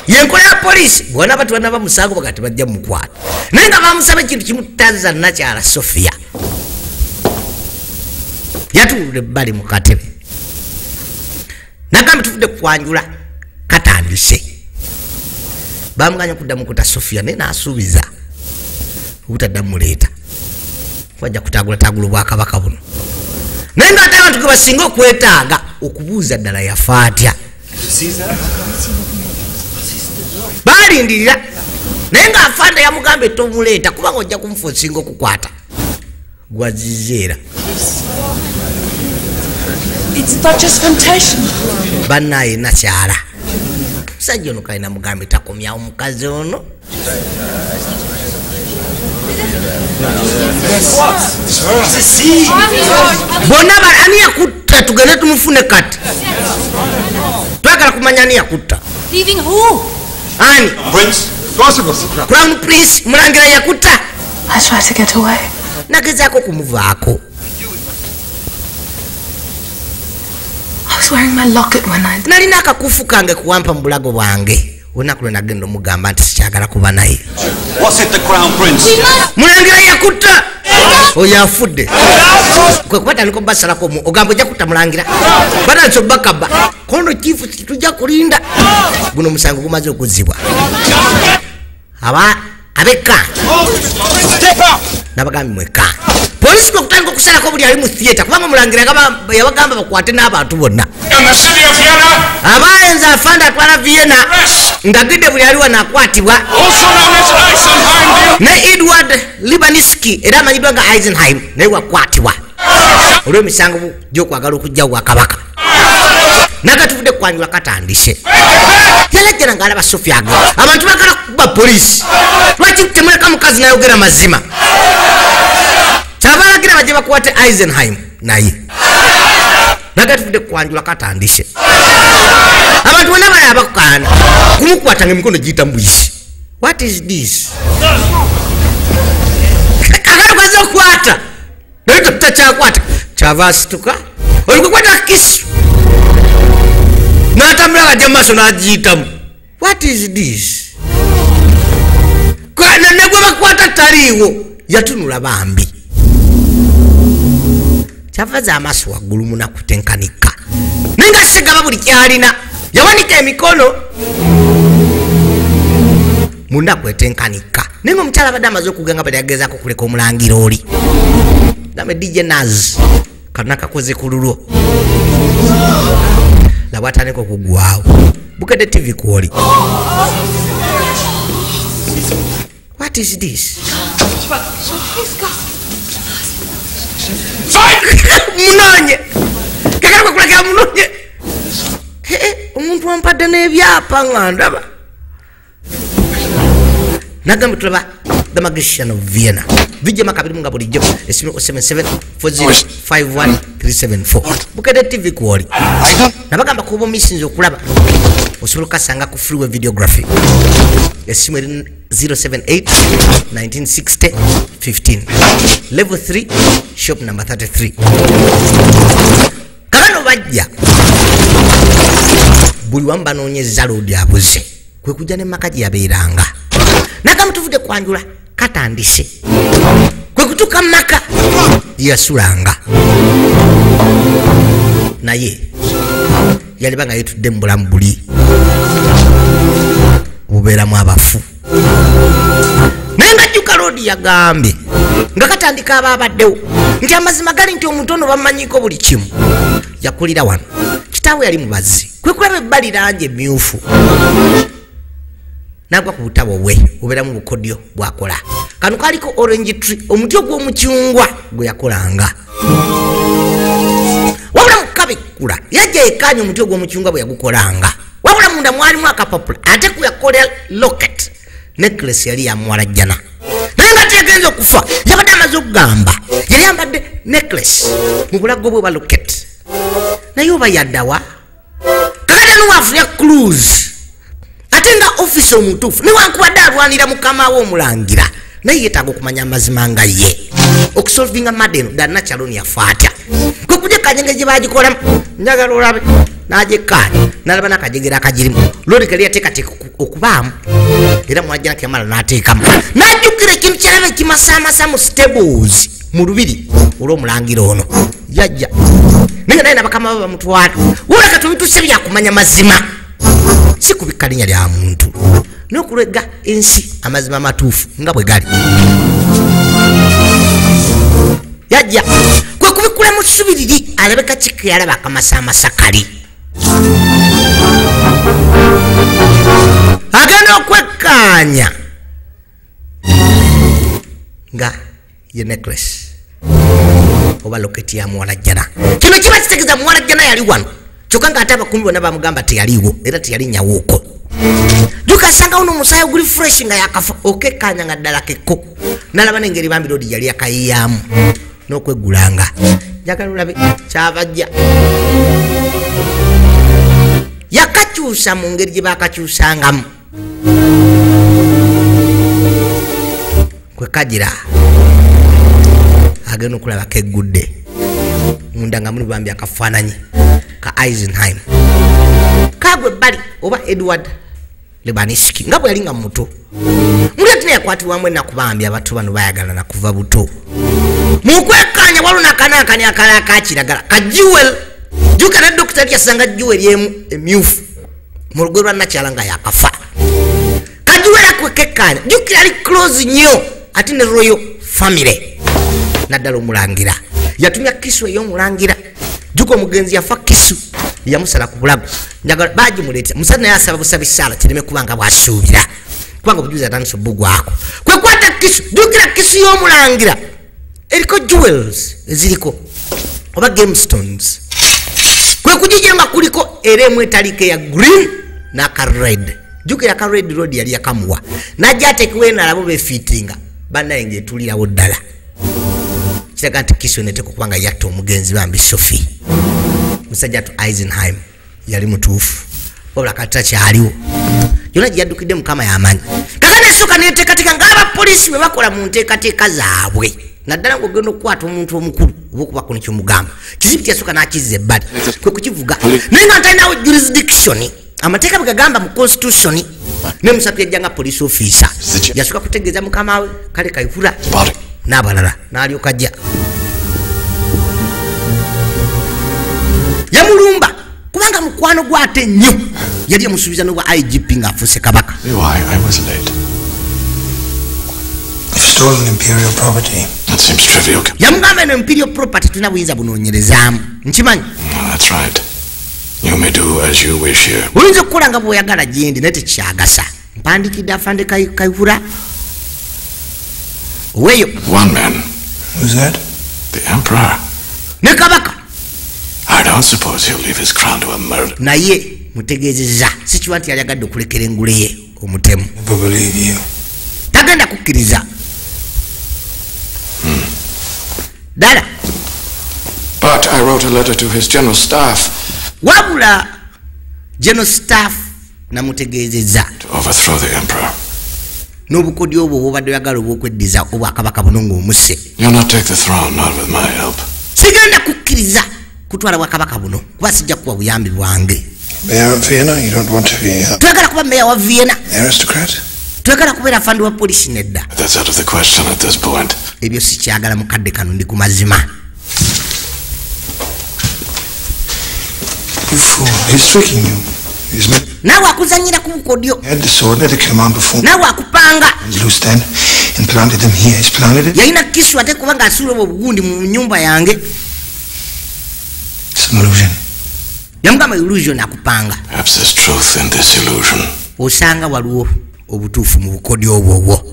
Yenkola ya polisi bwana batu banaba musango bakati bajja mukwata. Naye nga bamusaba ekintu kimutaza nakyala Sofiya. Yatulule ebbali mu katebe. Nagamba tufudde kwanjula katandise. Bamuganya kuddamu kuta Sofiya naye n'asuubiza obutaddamu muleeta. Wajja kutagula bwakabaka buno. Naye ng'ate abantu ge basinga okwetaaga okubuuza ddala yafa atya. Balindirira naye ng'afanda yamugamba tomuleeta kubanga ojja kumufa osinga okukwata. Gwazizeera. It's Duchess Temptation. Bannaye nakyala. Musajja ono kalina mugambe takomyawo mukazi ono. Bonna ani yakutta tugende tumufune kati. Twagala kumanya ani yakutta. Leaving who? Ani? Prince. Possible. Crown Prince Mulangira yakutta. I tried to get away. Nagezaako kumuvaako. I was wearing my locket when I... Nalina akakufu kange kuwampa mu bulago bwange. Olunaku lwe nagenda omugamba nti sikyagala kuba naye. Was it the Crown Prince? Mulangira yakutta. Oyo afudde. Kwe kubatandika obasalako ogamba ojja kutta Mulangira. Batandise obbakabba. Kono chifu tujja kulinda. Guno musango gumaze okuzzibwa. Abeka. Nabagambi mweka. Polisi kutandika okusalako buli ali mu theatre kubanga Mulangira yabagamba bakwate n'abantu bonna. Abayenza afanda atwala Vienna ngagidde buli aliwa nakwatibwa ne Edward Libaniski era amanyiddwa nga Eisenheim naye wakwatibwa olw'emisango gy'okwagala okujja wa kabaka. Nagatuvudde kwanjula katandise. Yalajjana ng'alaba Sofiya age abantu bagala kuba polisi. Lwaki temuleka mukazi nayogera mazima? Kyabalagira bajje bakwate Eisenheim naye. Nagatuvudde kwanjula katandise. Abantu bonna bali abakukaana kumukwata ng'emikono giyita mbuyisi. What is this? Kakano amaze okwata naye tutachakwata kyava situka olikukwata kisu n'atambula kajja mu maaso n'agiyitamu. What is this? Ne gwe bakwata taliiwo yatunula bambi kyavaza amaaso waggulu munakutenkanika naye nga sigaba buli kyalina yawanika emikono munakwetenkanika naye nga omukyala abadde amaze okuganga bali agezaako kuleka omulangira oli game DJ Naz kanakakoze ku lulwo laba atandika okugwawo bukedde TV kwoli. What is this? Munonye kakala kwakulakira munonye omuntu ampadde n'ebyapa nga ndaba nagamba tulaba The Magician of Vienna vijjema kabiri nga bulijjo esimu 77405137 bukedde TV kwoli nabagamba kuba omisinza okulaba osobola okukasanga ku Freeway Videography esimu eri 078-1960-15 level 3 shop number 33 kabano bajja buli wamu banoonyeza loodi abuze kwe kujja ne maka gye yabeeranga nagamba tuvudde kwanjula katandise kwe kutuuka maka yasulanga naye yaliba nga yetudde mu bulamu buli bubeeramu abafu naye nga jjuka loodi yagambye nga katandika abaabaddewo nti amazima gali nti omuntu ono bamanyiko buli kimu yakulira wano kitaawe yali mubazi kwe kulaba ebbali langi emmyufu nagwa ku butabo bwe bubeeramu bukodyo bwakola kano kaliko orange tree omuti ogw'omucungwa gwe yakolanga wabula mukabikkula yajja yekkaanya omuti ogw'omucungwa bwe yagukolanga wabula munda mwalimu akapapula ate kuyakolera locket necklace yali yamuwalajjana naye nga tegenza okufa yabadde amaze okugamba yali yambadde necklace mu bulago bwe bwa locket naye oba yaddawa kakata nuwaafuya cruise ate nga office omutuufu newankubadde alwanira mukama we omulangira naye yeetaaga okumanya amazima nga ye okusolvinga mada eno danakyaloni yafa atya kwekujja kajenge gye bagikolamu njagala olabe n'agyekkaanya n'alaba n'akajegera akagirimu lori kali yateekateeka okubaamu era mwajjana kyamala n'ateekamu n'ajjukira ekintu kyalaba ekimasaamasa mu stables mu lubiri olw'omulangira ono yajja naye naye nabakama bamutwala wabula kati obituuse byakumanya mazima si kubikka linnya lya muntu n'okulwega ensi amazima matuufu nga bwe gali yajja kwe kubikkula mu ssubi liri alabeka kike yalaba akamasaamasa kali agenda okwekkaanya nga ye necklace oba loketi ya muwalajjana kino kiba kitegeeza muwalajjana yali wano kyokka ng'ate abakumbi bonna bamugamba teyaliwo era teyalinnyawuuko jukasanga uno omusaayi guli fresh nga yakafa okekkaanya nga ddala kekko nalaba n'engeri bambi loodi yali yakayiyaamu n'okweggulanga njagala olabe kyabajja yakakyusa mu ngeri gye bakakyusangamu kwekagira agenda okulaba keggudde munda nga muli bambi akafaananyi ka Eisenheim kagwe ebbali oba Edward Lebaniski nga bwe yali nga muto muli ati neyakwatibwamu ennaku bambi abantu bano bayagalana kuva buto mukwekkaanya waliwo nakanaakani akala akakiragala ka Jewel juka ne dokita yali yasanga Jewel emu emyufu mu lugwe lwa nakyala nga yakafa ka Jewel akwekekkaanya jukira ali close nnyo ate ne royal family naddala omulangira yatumya kisu ey'omulangira juka omugenzi yafa kisu yamusala ku bulago njagala bagimuleeta musana naye asaba busabi saala kireme kubanga bwasuubira kubanga obujulizi atandisa obugwako kwekwata kisu jukira kisu y'omulangira eriko jewels eziriko oba gamestones kwe kujija nga kuliko era emu etaliko eya green n'aka red jukira ka red road yali yakamuwa najja ateekewo enalabo befiitinga bannaye ng'etuulirawo ddala kiraga nti kisu neteka okubanga yatta omugenzi bambi Sophie musajja tu Eisenheim yali mutuufu wabula kati takyaliwo yonna gye yaddukidde mukama y'amanyi kakati esooka neteekateeka ng'abapoliisi bwe bakola mu nteekateeka zaabwe naddala ng'ogenda okukwata omuntu omukulu oba okubako nekyomugamba kizibiti yasooka n'akizza ebbali kwe kukivuga naye nga ntalinawo jurisdiction amateeka bwe gagamba mu constitution ne musatu yajja nga police officer yasooka kutegeeza mukama we kale Kayihura n'abalala n'alyoka ajja yamulumba kubanga mukwano gwate nnyo yali yamusuubiza n'obwa IGP ng'afuuse kabaka. Stolen imperial property. That seems trivial. Yamugamba eno imperial property tuna buyinza bunoonyerezaamu nkimanyi. That's right. You may do as you wish here. Oyinza okukola nga bw'oyagala gyendi naye tekyagasa. Mpandikidde afande Kayihura oweeyo. One man. Who's that? The Emperor. Ne kabaka. I don't suppose he'll leave his crown to a murder. Naye mutegeezezza si kiba nti yayagadde okulekera engule ye omutemu. Never believe you. Tagenda kukkiriza. Dada. But I wrote a letter to his general staff. Wabula general staff namutegeezezza. To overthrow the Emperor. N'obukodi obwo bw'obadde oyagala obw'okweddiza obwakabaka buno ng'omusse. You'll not take the throne, not with my help. Sigenda kukkiriza kutwala bwakabaka buno kuba sijja kuwa buyambi bwange. Mayor of Vienna, you don't want to be twagala kuba meya wa Vienna. Aristocrat? Twagala kubeera afande wa polisi nedda. That's out of the question at this point. Ebyo sikyagala mukadde kano ndi ku mazima. You fool. He's tricking you. He's made... Nawe akuzanyira ku bukodyo. He had the sword, let it come on before. Nawe akupanga. He's loose then and planted them here. He's planted it. Yalina kisu ate kubanga asuula obwo bugundi mu nyumba yange. It's an illusion. Yamugamba illusion akupanga. Perhaps there's truth in this illusion. Osanga waliwo obutuufu mu bukodyo obwo.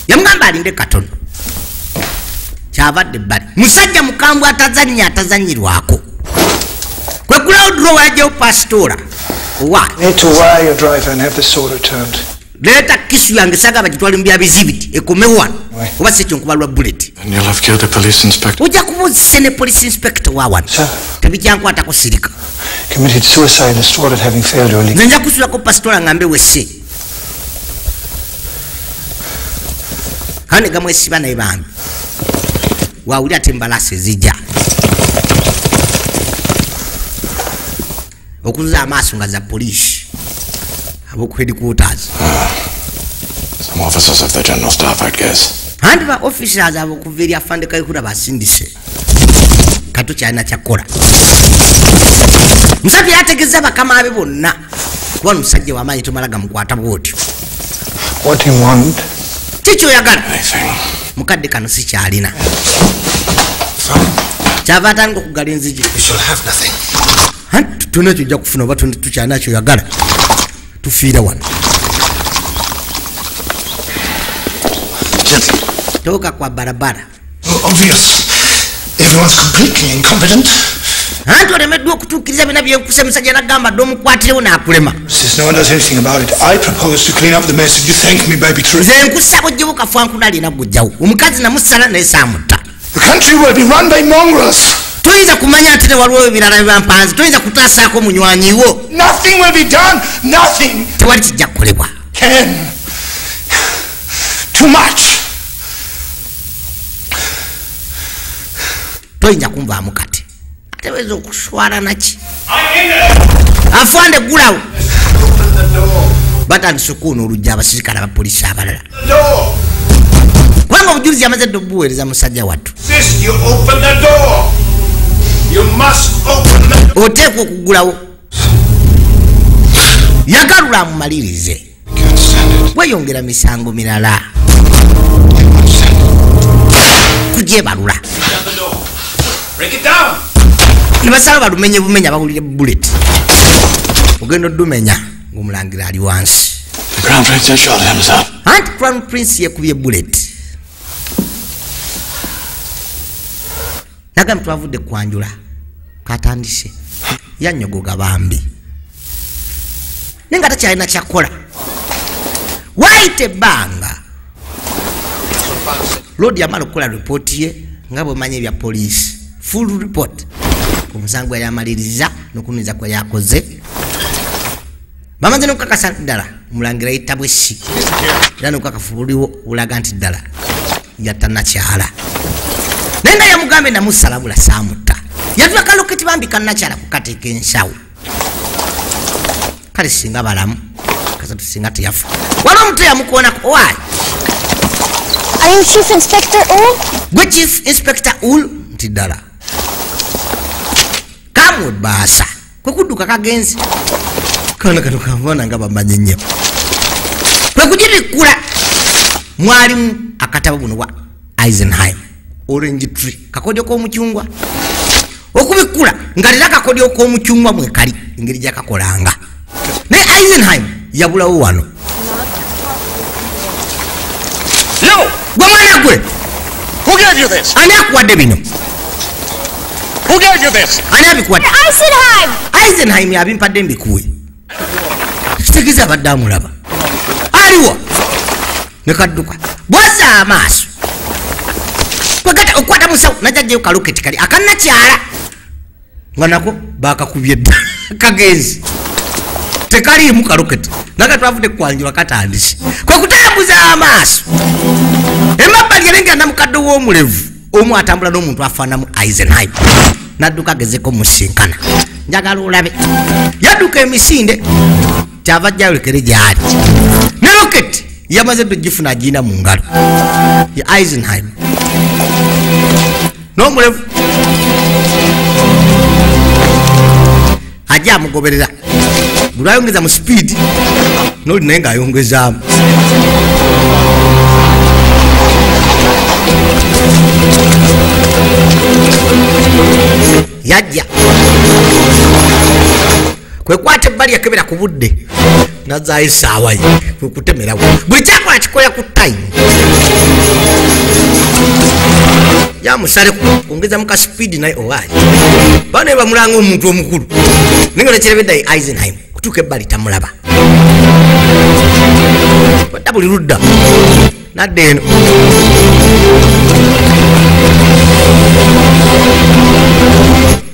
Yamugamba alinde katono. Kyavadde ebbali. Musajja mukambwe atazanyirwako. Kwe kulawo drowa yajjawo pastora. Owa. Need to wire your driver and have the sword returned. Leeta kisu yange saga bagitwale mu bya bizibiti ekome wano. Oba si ekyo nkuba lwa bullet. And you'll have killed a police inspector. Ojja kuba ozise ne police inspector wa wano. Tebikyankwatako sirika. Committed suicide and swore at having failed early. Nze nja kusulako pastora ngambe wesse. Kane gamwesiba naye bambi. Wawulira ate embalasi ezijja. Okuza amaaso nga za poliisi. Aboku headquarters. Some officers of the general staff, I guess. Andi ba officers abokuva eri afande Kayihura basindise. Kato kyalina kyakola. Musajja yategeeza bakama abe bonna. Kuba omusajja w'amaanyi tomala gamukwata bw'otyo. What do you want? Tikyoyagala. Mukadde kano si kyalina. Kyava atandika okugala enzigi. You shall have nothing. Anti tuna kyojja kufuna oba tukyalina kyoyagala. Tufiira wano. Gently. Toka kwa barabara. Obvious. Everyone's completely incompetent. Anti olemeddwa okutuukiriza bina byekuse musajja nagamba dde omukwatirewo n'akulema. Since no one does anything about it, I propose to clean up the mess and you thank me, baby true. Nze nkusaba ojjewo kafankuna alina gujjawo. Omukazi namusala naye saamutta. The country will be run by mongrels. Toyinza kumanya ate waliwo ebirala ebyampanzi. Toyinza kutaasaako munywanyiwo. Nothing will be done. Nothing. Tewali kijja kukolebwa. Ken. Too much. Toyinza kunvaamu kati. Ate weza okuswala naki. Afande gulawo. Batandise okuwona olujja abasirikale abapoliisi abalala. Kubanga obujulizi yamaze dde obuweereza musajja wattu. Oteekwa okugulawo. Yagalula amumalirize. Weyongera misango mirala. Kujebalula. Nibasala balumenye bumenya bawulire bullet. Ogenda oddumenya ng'omulangira ali wansi. The Crown Prince has shot himself. Anti Crown Prince yekubye bullet. Nagamba twavudde kwanjula. Katandise. Yannyogoga bambi. Nenga takyalina kyakola. Waite ebbanga. Lodi yamala okukola ripooti ye nga bw'omanya ebya poliisi. Full report. Omusango yali amaliriza n'okunoonyereza kwe yakoze. Bamaze n'okukakasa ddala omulangira yittabwa essi. Era n'okukakafu buliwo bulaga nti ddala yatanakyala nenda yamugambe namusalabula saamutta yatula kaloketi bambi kannakyala kukateeka ensawo kale singa balamu kasatu singa teyafa wala omuntu yamukoonako owaayi Are you Chief Inspector Ull? gwe Chief Inspector Ull nti ddala kamwe baasa kwe kudduka kagenzi kaana kano kanvaana nga bamanyi nnyo kwe kugirikkula mwalimu akatabo buno wa Eisenheim Orange Tree kakodyo k'omucungwa okubikkula nga lera kakodyo k'omucungwa mwe kali engeri gyakakolanga naye Eisenheim yabulawo wano You! gwe mwana gwe Who gave you this? ani akuwadde bino Who gave you this? ani abikuwadde Eisenheim! Eisenheim yabimpadde mbikuwe kitegeeza abadde amulaba aliwo ne kadduka bwaza amaaso kwegata okukwata musawo najjajjayo kaloketi kali akannakyala nga nako bakakubye dda kagenzi tekaliimu kaloketi naga twavudde kwanjula katandise kwe kutambuza amaaso emabbali yalengera namukadde w'omulevu omu atambula n'omuntu afaanamu Eisenheim nadduka agezeko musinkana njagala olabe yadduka emisinde kyava ajjayo lekere gyali ne loketi yamaze ddo gifuna agiina mu ngalo ya Eisenheim n'omulevu ajja amugoberera buli ayongeza mu sipiidi n'oli naye ng'ayongezaamu yajja kwekwata ebbali yakebera ku budde nazaayo essaawa ye kwekutemerawo buli kyakola kikola ku tayimu yamusale kwongeza mu kasipiidi naye owaayi banaye bamulanga omuntu omukulu ninga lekyerebeddayo Eisenheim kutuuka ebbali tamulaba badda buli ludda nadda eno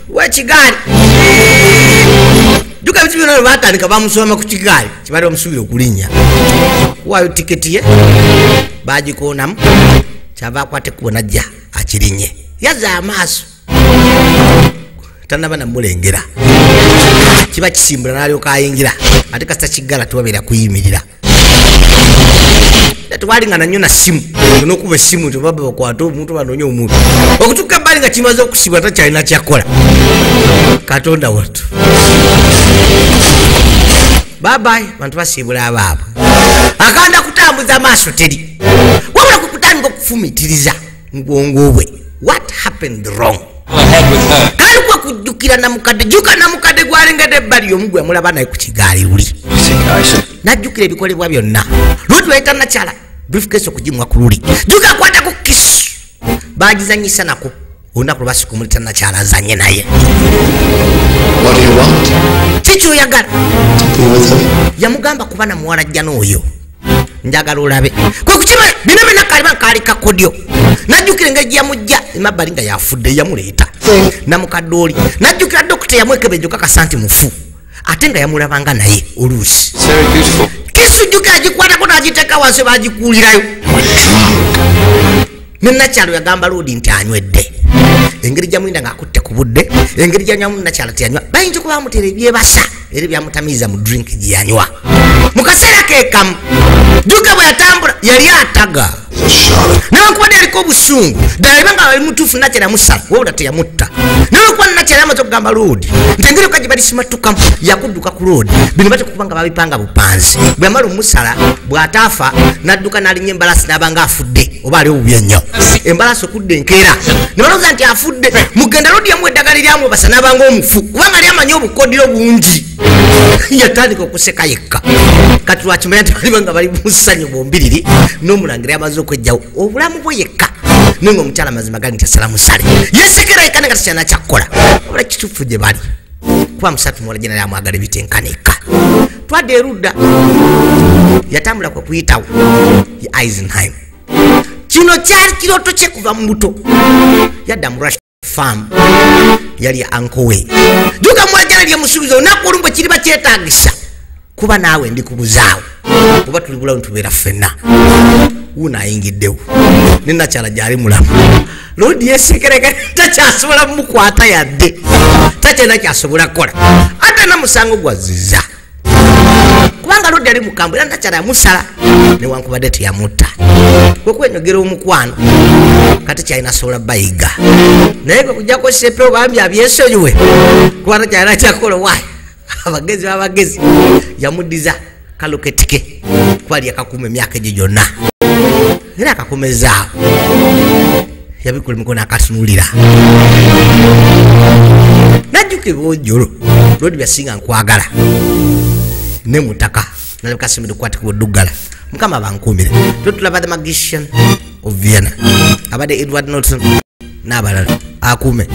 wekigaali juka bitu byonna batandika bamusoma ku kigaali kibali bamusuubira okulinnya kuwaayo tiketi ye bagikoonamu kyava akwate kubo najja akirinnye yazza amaaso tanaba namulengera kiba kisimbula n'alyoka ayingira ate kasita kiggala tewabeera kuyimirira tewali nanyo na simu n'okuba essimu tebaba bakwata omuntu banoonya omuntu okutuuka ebbali nga kimaze okusibwa takyalina kyakola katonda wattu babayi bantu basiibula abaabo akanda kutambuza amaaso teri wabula kukutandika okufumitiriza mubwongo bwe what happened wrong kandi kwa kujjukira namukadde juka namukadde gwalengedde ebbali omugwe mulaba naye ku kigaali luli najjukira ebikolebwa byonna lwoti bayita nakyala briefcase okugimwa ku luli juka akwata ku kisu bagizanyisa nako olunaku lwabasiku mulita nakyala azanye naye kikyoyagala yamugamba kuba namuwala jja n'oyo njagala olabe kwe kukimala bino byonna kaliba nkaali kakodyo najjukira engeri gyeyamujja emabbali nga yafudde yamuleeta namukadde oli najjukira dokita yamwekebejo kakasanti mufu ate nga yamulabanga naye oluusi kisujjukira gikwatako n'agiteeka wansi bagikuulirayo nenakyalo yagamba loodi nti anywedde engeri gyamwinda ng'akutte ku budde engeri gyanywamu nakyala teyanywa bayinza kuba bamutera ebyebasa era byamutamiriza mu drink gyeyanywa mu kaseera keekamu jjuka bwe yatambula yali ataga newankubadde yaliko obusungu ddala liba nga bali mutuufu nakyala yamusala wabula teyamutta newakuba nakyala yamaze okugamba loodi nti engeri okka gye balisimatukamu yakudduka ku loodi bino batekuba nga babipanga bupanzi bwe yamala omusala bw'ataafa n'adduka n'alinnya embalasi n'abanga afudde oba aliwo bubi ennyo embalasi okudda enkeera ne balowooza nti afudde mugenda loodi yamu eddagala eryamwebasa n'abanga omufu kubanga lyamanye obukodiro bungi yatandika okuseka yekka kati lwakimanya nti baliba nga bali musanyu bombiriri n'omulangira yamaze okwejjawo obulamu bwe yekka naye nga omukyala mazima gali nti asala musale yesekera yekka ne nga takyalina kyakkola wabula kituufu gye bali kuba musatu muwala gye nali amwagala ebitenkana ekka twadde erudda yatambula kwe kuyitawo ye Eisenheim kino kyali kirooto kye kuva mu buto yadda mu rush farm yali ya ankowe juga mwajala lye musubizo olunaku olumu bwe kiriba kyetaagisa kuba naawe ndi kubuzaawo oba tuli bulawo tubeera ffenna uno ayingiddewo nenakyala gyali mulamu lodi yesekereka takyasobola mukwata yadde takyalina kyasobola kukola ate namusango gwaziza kubanga lodi ali mukambwe era nakyala yamusala newankubadde teyamutta kwekwenyogera omukwano kati kyalina asobola bayiga naye gwe kujjako sepe bambi abyesonyiwe kuba takyalina kyakola waayi abagezi babagezi yamuddiza kaloketike kwali akakuma emyaka egyo gyonna era akakomezaawo yabikula emikono akatunulira najjuka ebojjolo lodi byasinga nkwagala ne mutaka nalekasimire kukwatiko oddugala mukama bankumire totulaba the magician of Vienna abadde Edward Norton n'abalala akume